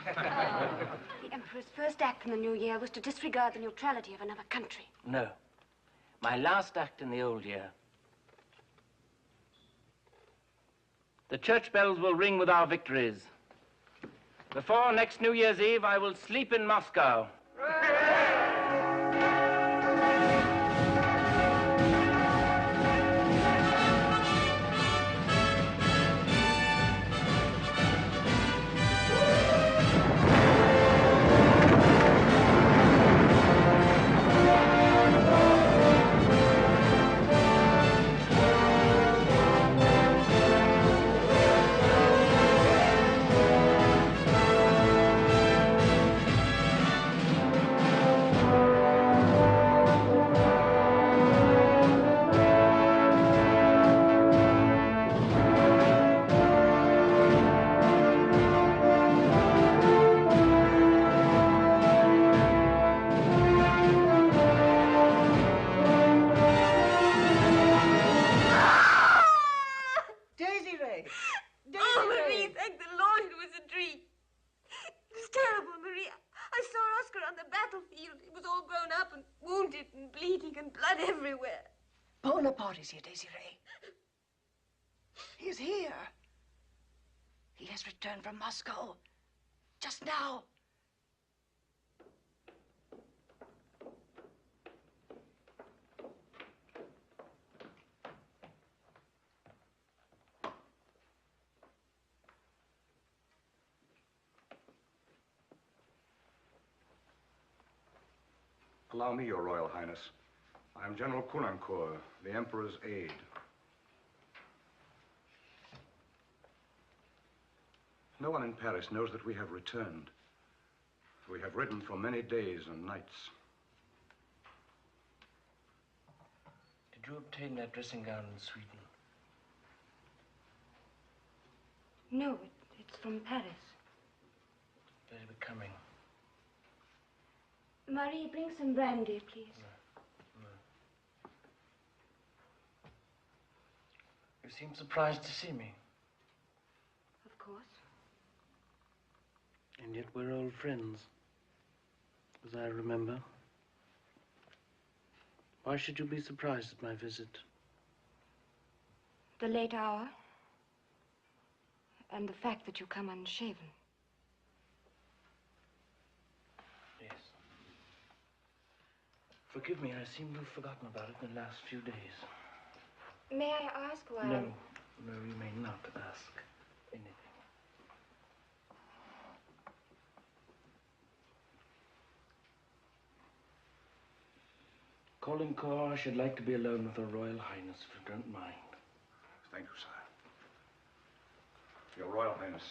Speaker 2: Emperor's first act in the new year was to disregard the neutrality of another country.
Speaker 6: No. My last act in the old year. The church bells will ring with our victories. Before next New Year's Eve, I will sleep in Moscow.
Speaker 18: Desiree!
Speaker 2: Oh, Marie, thank the Lord it was a dream. It was terrible, Marie. I saw Oscar on the battlefield. He was all grown up and wounded and bleeding and blood everywhere.
Speaker 18: Bonaparte is here, Desiree. He is here. He has returned from Moscow. Just now.
Speaker 12: Allow me, Your Royal Highness. I am General Caulaincourt, the Emperor's aide. No one in Paris knows that we have returned. We have ridden for many days and nights.
Speaker 6: Did you obtain that dressing gown in Sweden?
Speaker 2: No, it's from Paris.
Speaker 6: Very becoming.
Speaker 2: Marie, bring some brandy, please.
Speaker 6: You seem surprised to see me.
Speaker 2: Of course.
Speaker 6: And yet we're old friends, as I remember. Why should you be surprised at my visit?
Speaker 2: The late hour. And the fact that you come unshaven.
Speaker 6: Yes. Forgive me, I seem to have forgotten about it in the last few days.
Speaker 2: May I ask why?
Speaker 6: No, you may not ask anything. Caulaincourt, I should like to be alone with Her Royal Highness, if you don't mind.
Speaker 12: Thank you, sire. Your Royal Highness.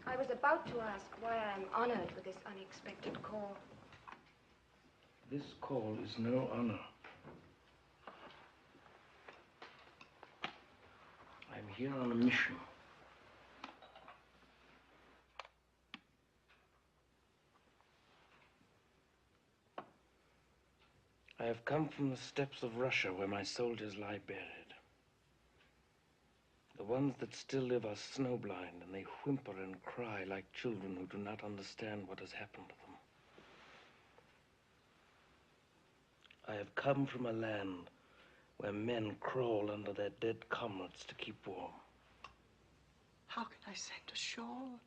Speaker 2: I was about to ask why I'm honored with this unexpected call.
Speaker 6: This call is no honor. I'm here on a mission. I have come from the steppes of Russia where my soldiers lie buried. The ones that still live are snowblind, and they whimper and cry like children who do not understand what has happened to them. I have come from a land where men crawl under their dead comrades to keep warm.
Speaker 18: How can I send a shawl?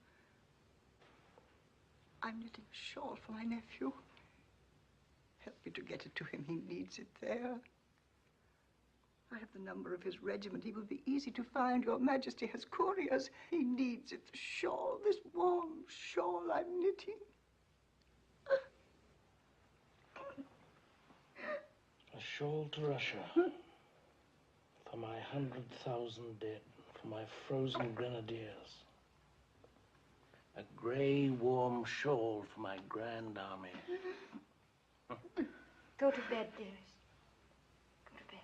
Speaker 18: I'm knitting a shawl for my nephew. Help me to get it to him. He needs it there. I have the number of his regiment. He will be easy to find. Your Majesty has couriers. He needs it. The shawl, this warm shawl I'm knitting.
Speaker 6: A shawl to Russia. For my 100,000 dead. For my frozen grenadiers. A grey, warm shawl for my grand army.
Speaker 2: Go to bed, dearest. Go to bed.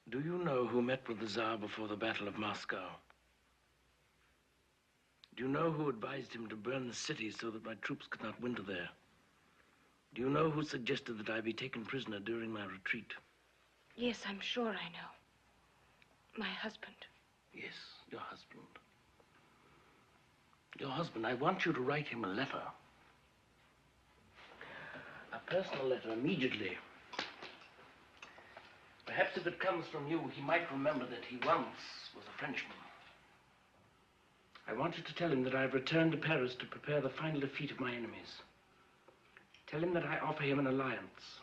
Speaker 7: Do you know who met with the Tsar before the Battle of Moscow? Do you know who advised him to burn the city so that my troops could not winter there? Do you know who suggested that I be taken prisoner during my retreat?
Speaker 2: Yes, I'm sure I know. My husband.
Speaker 7: Yes, your husband. Your husband, I want you to write him a letter. A personal letter immediately. Perhaps if it comes from you, he might remember that he once was a Frenchman. I want you to tell him that I've returned to Paris to prepare the final defeat of my enemies. Tell him that I offer him an alliance.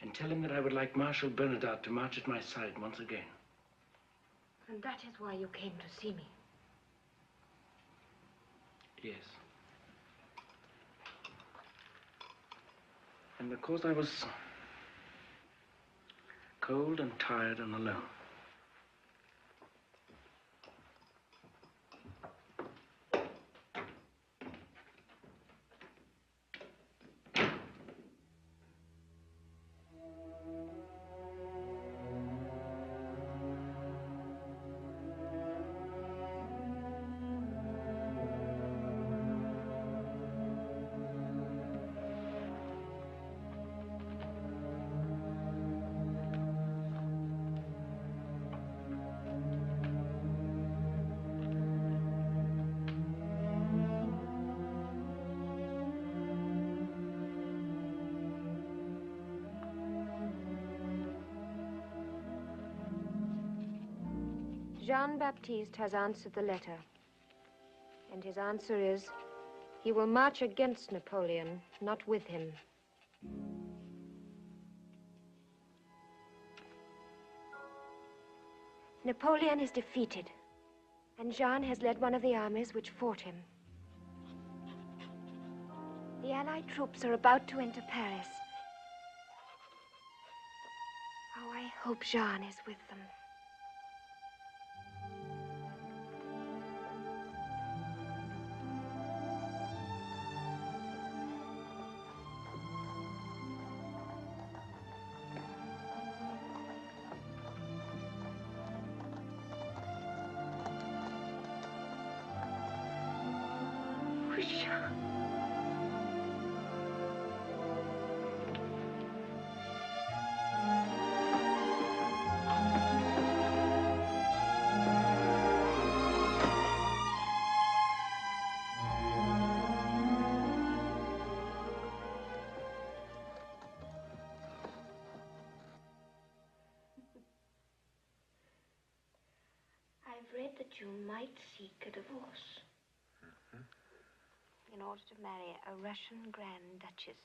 Speaker 7: And tell him that I would like Marshal Bernadotte to march at my side once again.
Speaker 2: And that is why you came to see me.
Speaker 7: Yes. And because I was cold and tired and alone.
Speaker 1: Jean-Baptiste has answered the letter. And his answer is, he will march against Napoleon, not with him. Napoleon is defeated, and Jean has led one of the armies which fought him. The Allied troops are about to enter Paris. Oh, I hope Jean is with them.
Speaker 2: I've read that you might seek a divorce. In order to marry a Russian Grand Duchess.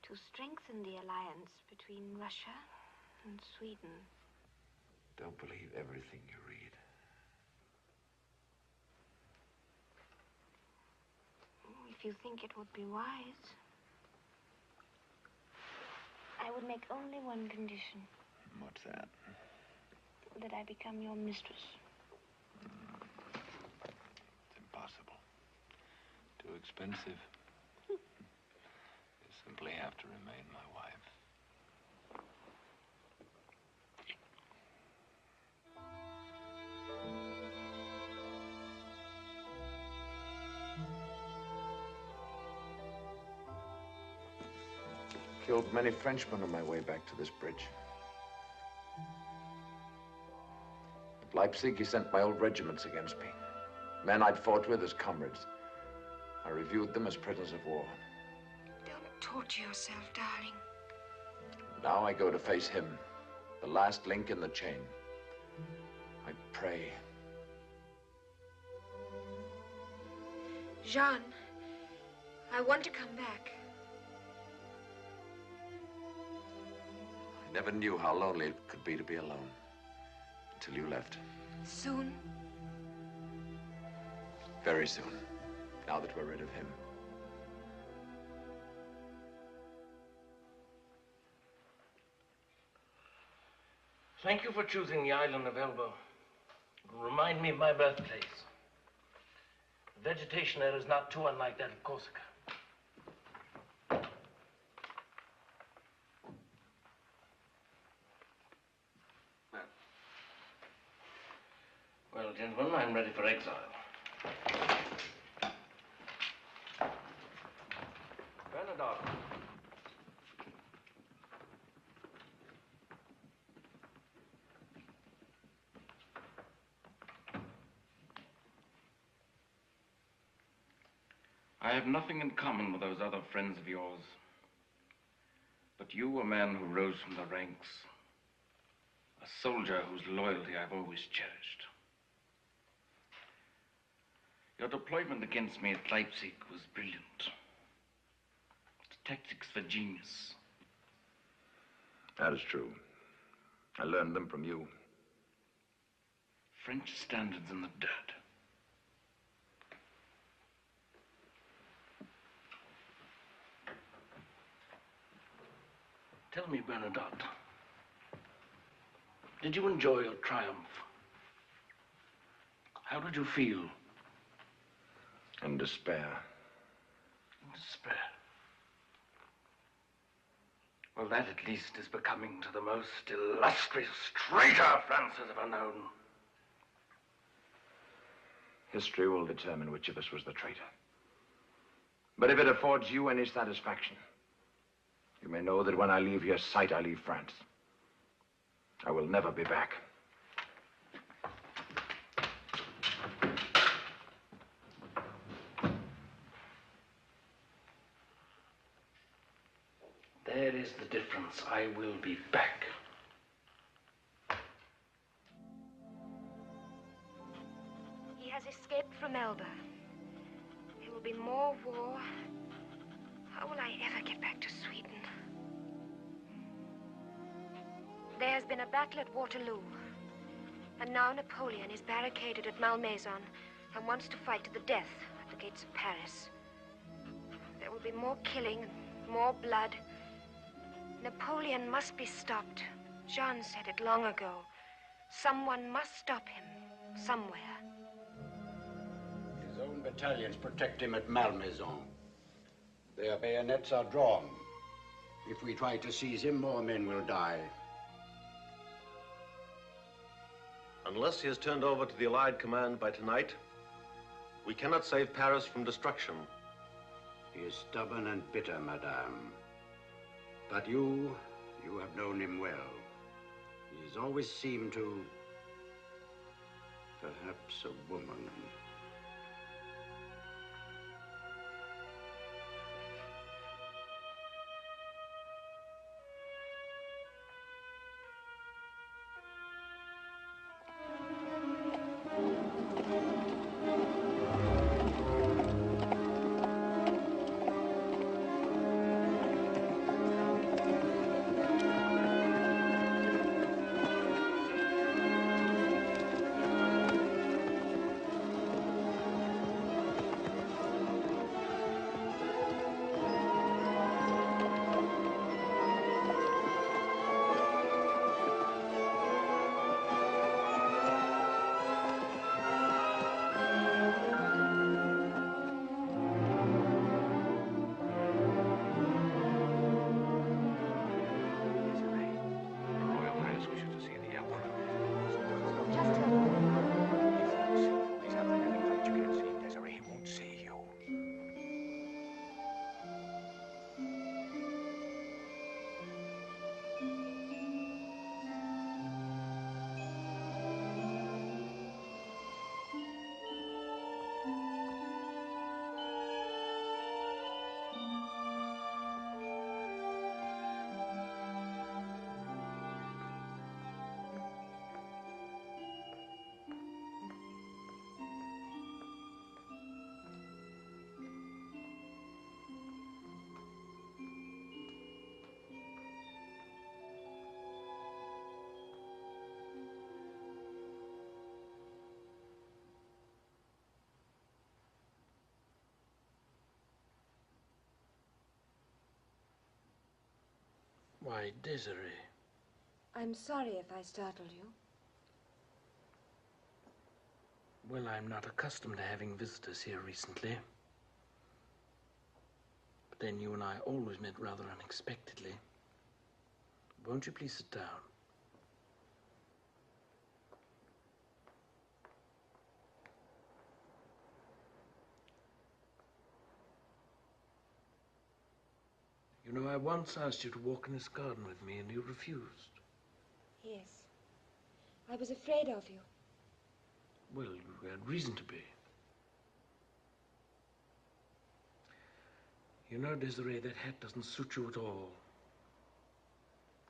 Speaker 2: To strengthen the alliance between Russia and Sweden.
Speaker 22: Don't believe everything you read.
Speaker 2: If you think it would be wise, I would make only one condition.
Speaker 11: What's that?
Speaker 2: That I become your mistress.
Speaker 11: It's impossible. Too expensive. You simply have to remain my wife.
Speaker 22: Killed many Frenchmen on my way back to this bridge. At Leipzig, he sent my old regiments against me. Men I'd fought with as comrades. I reviewed them as prisoners of war.
Speaker 1: Don't torture yourself, darling.
Speaker 22: Now I go to face him, the last link in the chain. I pray.
Speaker 1: Jean, I want to come back.
Speaker 22: I never knew how lonely it could be to be alone. Until you left.
Speaker 1: Soon?
Speaker 22: Very soon. Now that we're rid of him.
Speaker 7: Thank you for choosing the island of Elba. It will remind me of my birthplace. The vegetation there is not too unlike that of Corsica.
Speaker 6: well, gentlemen. I'm ready for exile. Bernadotte. I have nothing in common with those other friends of yours. But you, a man who rose from the ranks, a soldier whose loyalty I've always cherished. Your deployment against me at Leipzig was brilliant. Tactics for genius.
Speaker 11: That is true. I learned them from you.
Speaker 6: French standards in the dirt. Tell me, Bernadotte, did you enjoy your triumph? How did you feel?
Speaker 11: In despair.
Speaker 6: In despair. Well, that at least is becoming to the most illustrious traitor France has ever known.
Speaker 11: History will determine which of us was the traitor. But if it affords you any satisfaction, you may know that when I leave your sight, I leave France. I will never be back.
Speaker 6: There is the difference. I will be back.
Speaker 1: He has escaped from Elba. There will be more war. How will I ever get back to Sweden? There has been a battle at Waterloo. And now Napoleon is barricaded at Malmaison and wants to fight to the death at the gates of Paris. There will be more killing and more blood. Napoleon must be stopped. Jean said it long ago. Someone must stop him, somewhere.
Speaker 3: His own battalions protect him at Malmaison. Their bayonets are drawn. If we try to seize him, more men will die.
Speaker 5: Unless he is turned over to the Allied command by tonight, we cannot save Paris from destruction.
Speaker 3: He is stubborn and bitter, madame. But you have known him well. He has always seemed to... perhaps a woman.
Speaker 6: Why, Desiree.
Speaker 1: I'm sorry if I startled you.
Speaker 6: Well, I'm not accustomed to having visitors here recently. But then you and I always met rather unexpectedly. Won't you please sit down?
Speaker 7: You know, I once asked you to walk in this garden with me, and you refused.
Speaker 1: Yes. I was afraid of you.
Speaker 7: Well, you had reason to be. You know, Desiree, that hat doesn't suit you at all.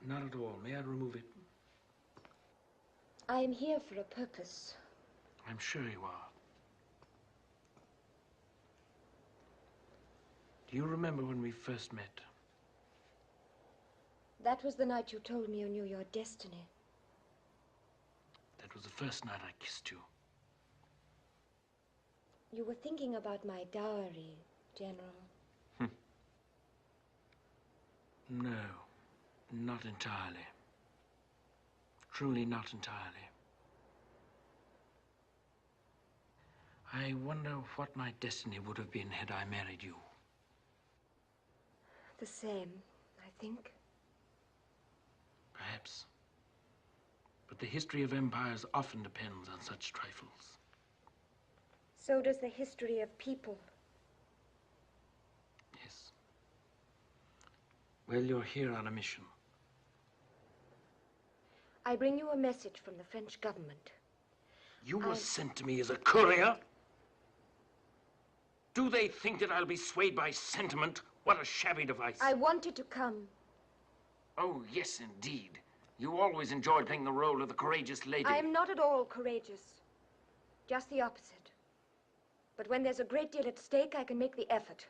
Speaker 7: Not at all. May I remove it?
Speaker 1: I am here for a purpose.
Speaker 7: I'm sure you are. Do you remember when we first met?
Speaker 1: That was the night you told me you knew your destiny.
Speaker 7: That was the first night I kissed you.
Speaker 1: You were thinking about my dowry, General.
Speaker 7: No, not entirely. Truly not entirely. I wonder what my destiny would have been had I married you.
Speaker 1: The same, I think.
Speaker 7: Perhaps. But the history of empires often depends on such trifles.
Speaker 1: So does the history of people.
Speaker 7: Yes. Well, you're here on a mission.
Speaker 1: I bring you a message from the French government.
Speaker 7: You were sent to me as a courier? Do they think that I'll be swayed by sentiment? What a shabby device.
Speaker 1: I wanted to come.
Speaker 7: Oh, yes, indeed. You always enjoyed playing the role of the courageous lady.
Speaker 1: I am not at all courageous. Just the opposite. But when there's a great deal at stake, I can make the effort.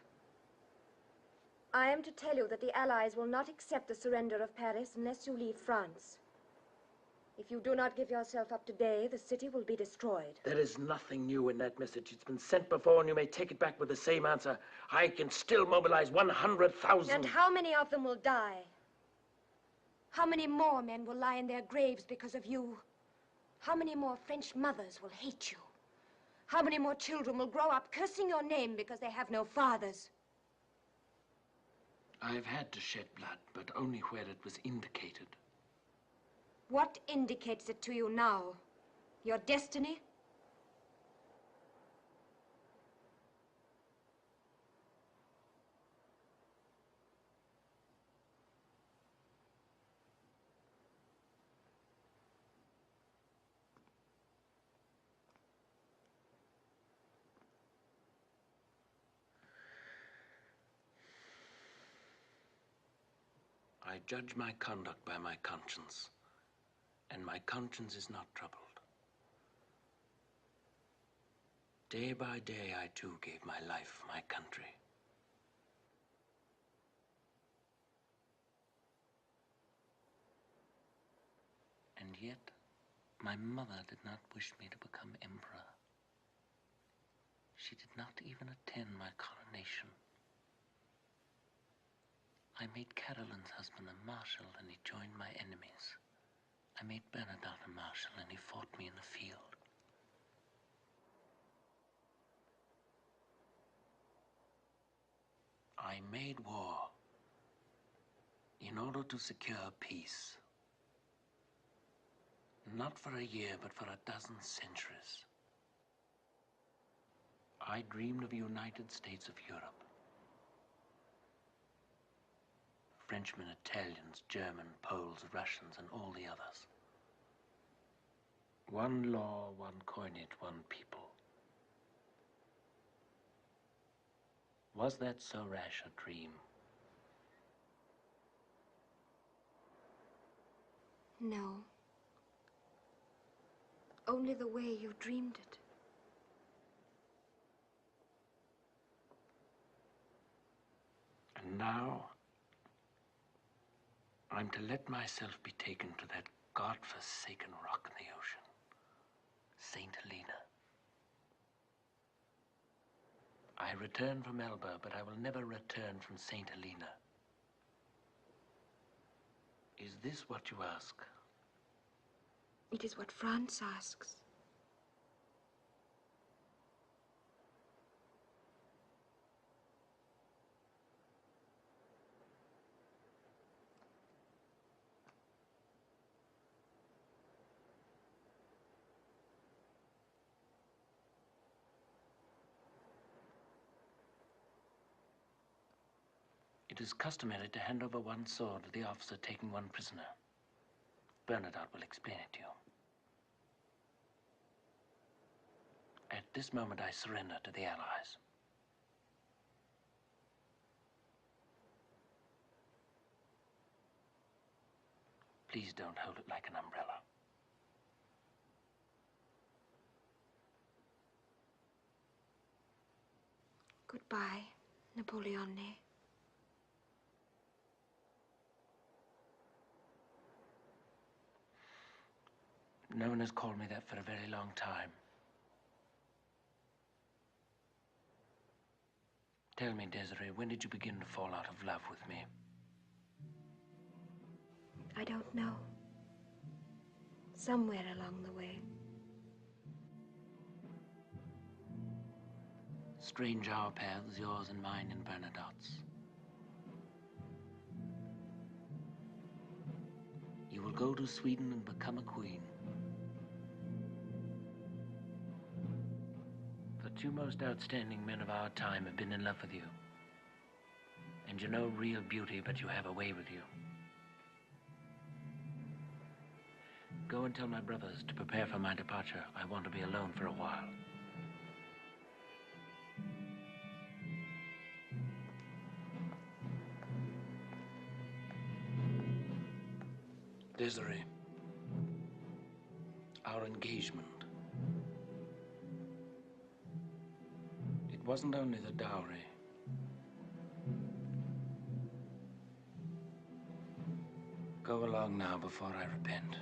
Speaker 1: I am to tell you that the Allies will not accept the surrender of Paris unless you leave France. If you do not give yourself up today, the city will be destroyed.
Speaker 7: There is nothing new in that message. It's been sent before, and you may take it back with the same answer. I can still mobilize 100,000.
Speaker 1: And how many of them will die? How many more men will lie in their graves because of you? How many more French mothers will hate you? How many more children will grow up cursing your name because they have no fathers?
Speaker 7: I've had to shed blood, but only where it was indicated.
Speaker 1: What indicates it to you now? Your destiny?
Speaker 7: I judge my conduct by my conscience, and my conscience is not troubled. Day by day, I too gave my life for my country. And yet, my mother did not wish me to become emperor. She did not even attend my coronation. I made Caroline's husband a marshal, and he joined my enemies. I made Bernadotte a marshal, and he fought me in the field. I made war in order to secure peace. Not for a year, but for a dozen centuries. I dreamed of a United States of Europe. Frenchmen, Italians, German, Poles, Russians, and all the others. One law, one coinage, one people. Was that so rash a dream?
Speaker 1: No. Only the way you dreamed it.
Speaker 7: And now, I'm to let myself be taken to that God-forsaken rock in the ocean, St. Helena. I return from Elba, but I will never return from St. Helena. Is this what you ask?
Speaker 1: It is what France asks.
Speaker 7: It It is customary to hand over one sword to the officer taking one prisoner. Bernadotte will explain it to you. At this moment, I surrender to the Allies. Please don't hold it like an umbrella.
Speaker 1: Goodbye, Napoleon.
Speaker 7: No one has called me that for a very long time. Tell me, Desiree, when did you begin to fall out of love with me?
Speaker 1: I don't know. Somewhere along the way.
Speaker 7: Strange our paths, yours and mine and Bernadotte's. You will go to Sweden and become a queen. The two most outstanding men of our time have been in love with you. And you know real beauty, but you have a way with you. Go and tell my brothers to prepare for my departure. I want to be alone for a while. Desiree, our engagement. It wasn't only the dowry. Go along now before I repent.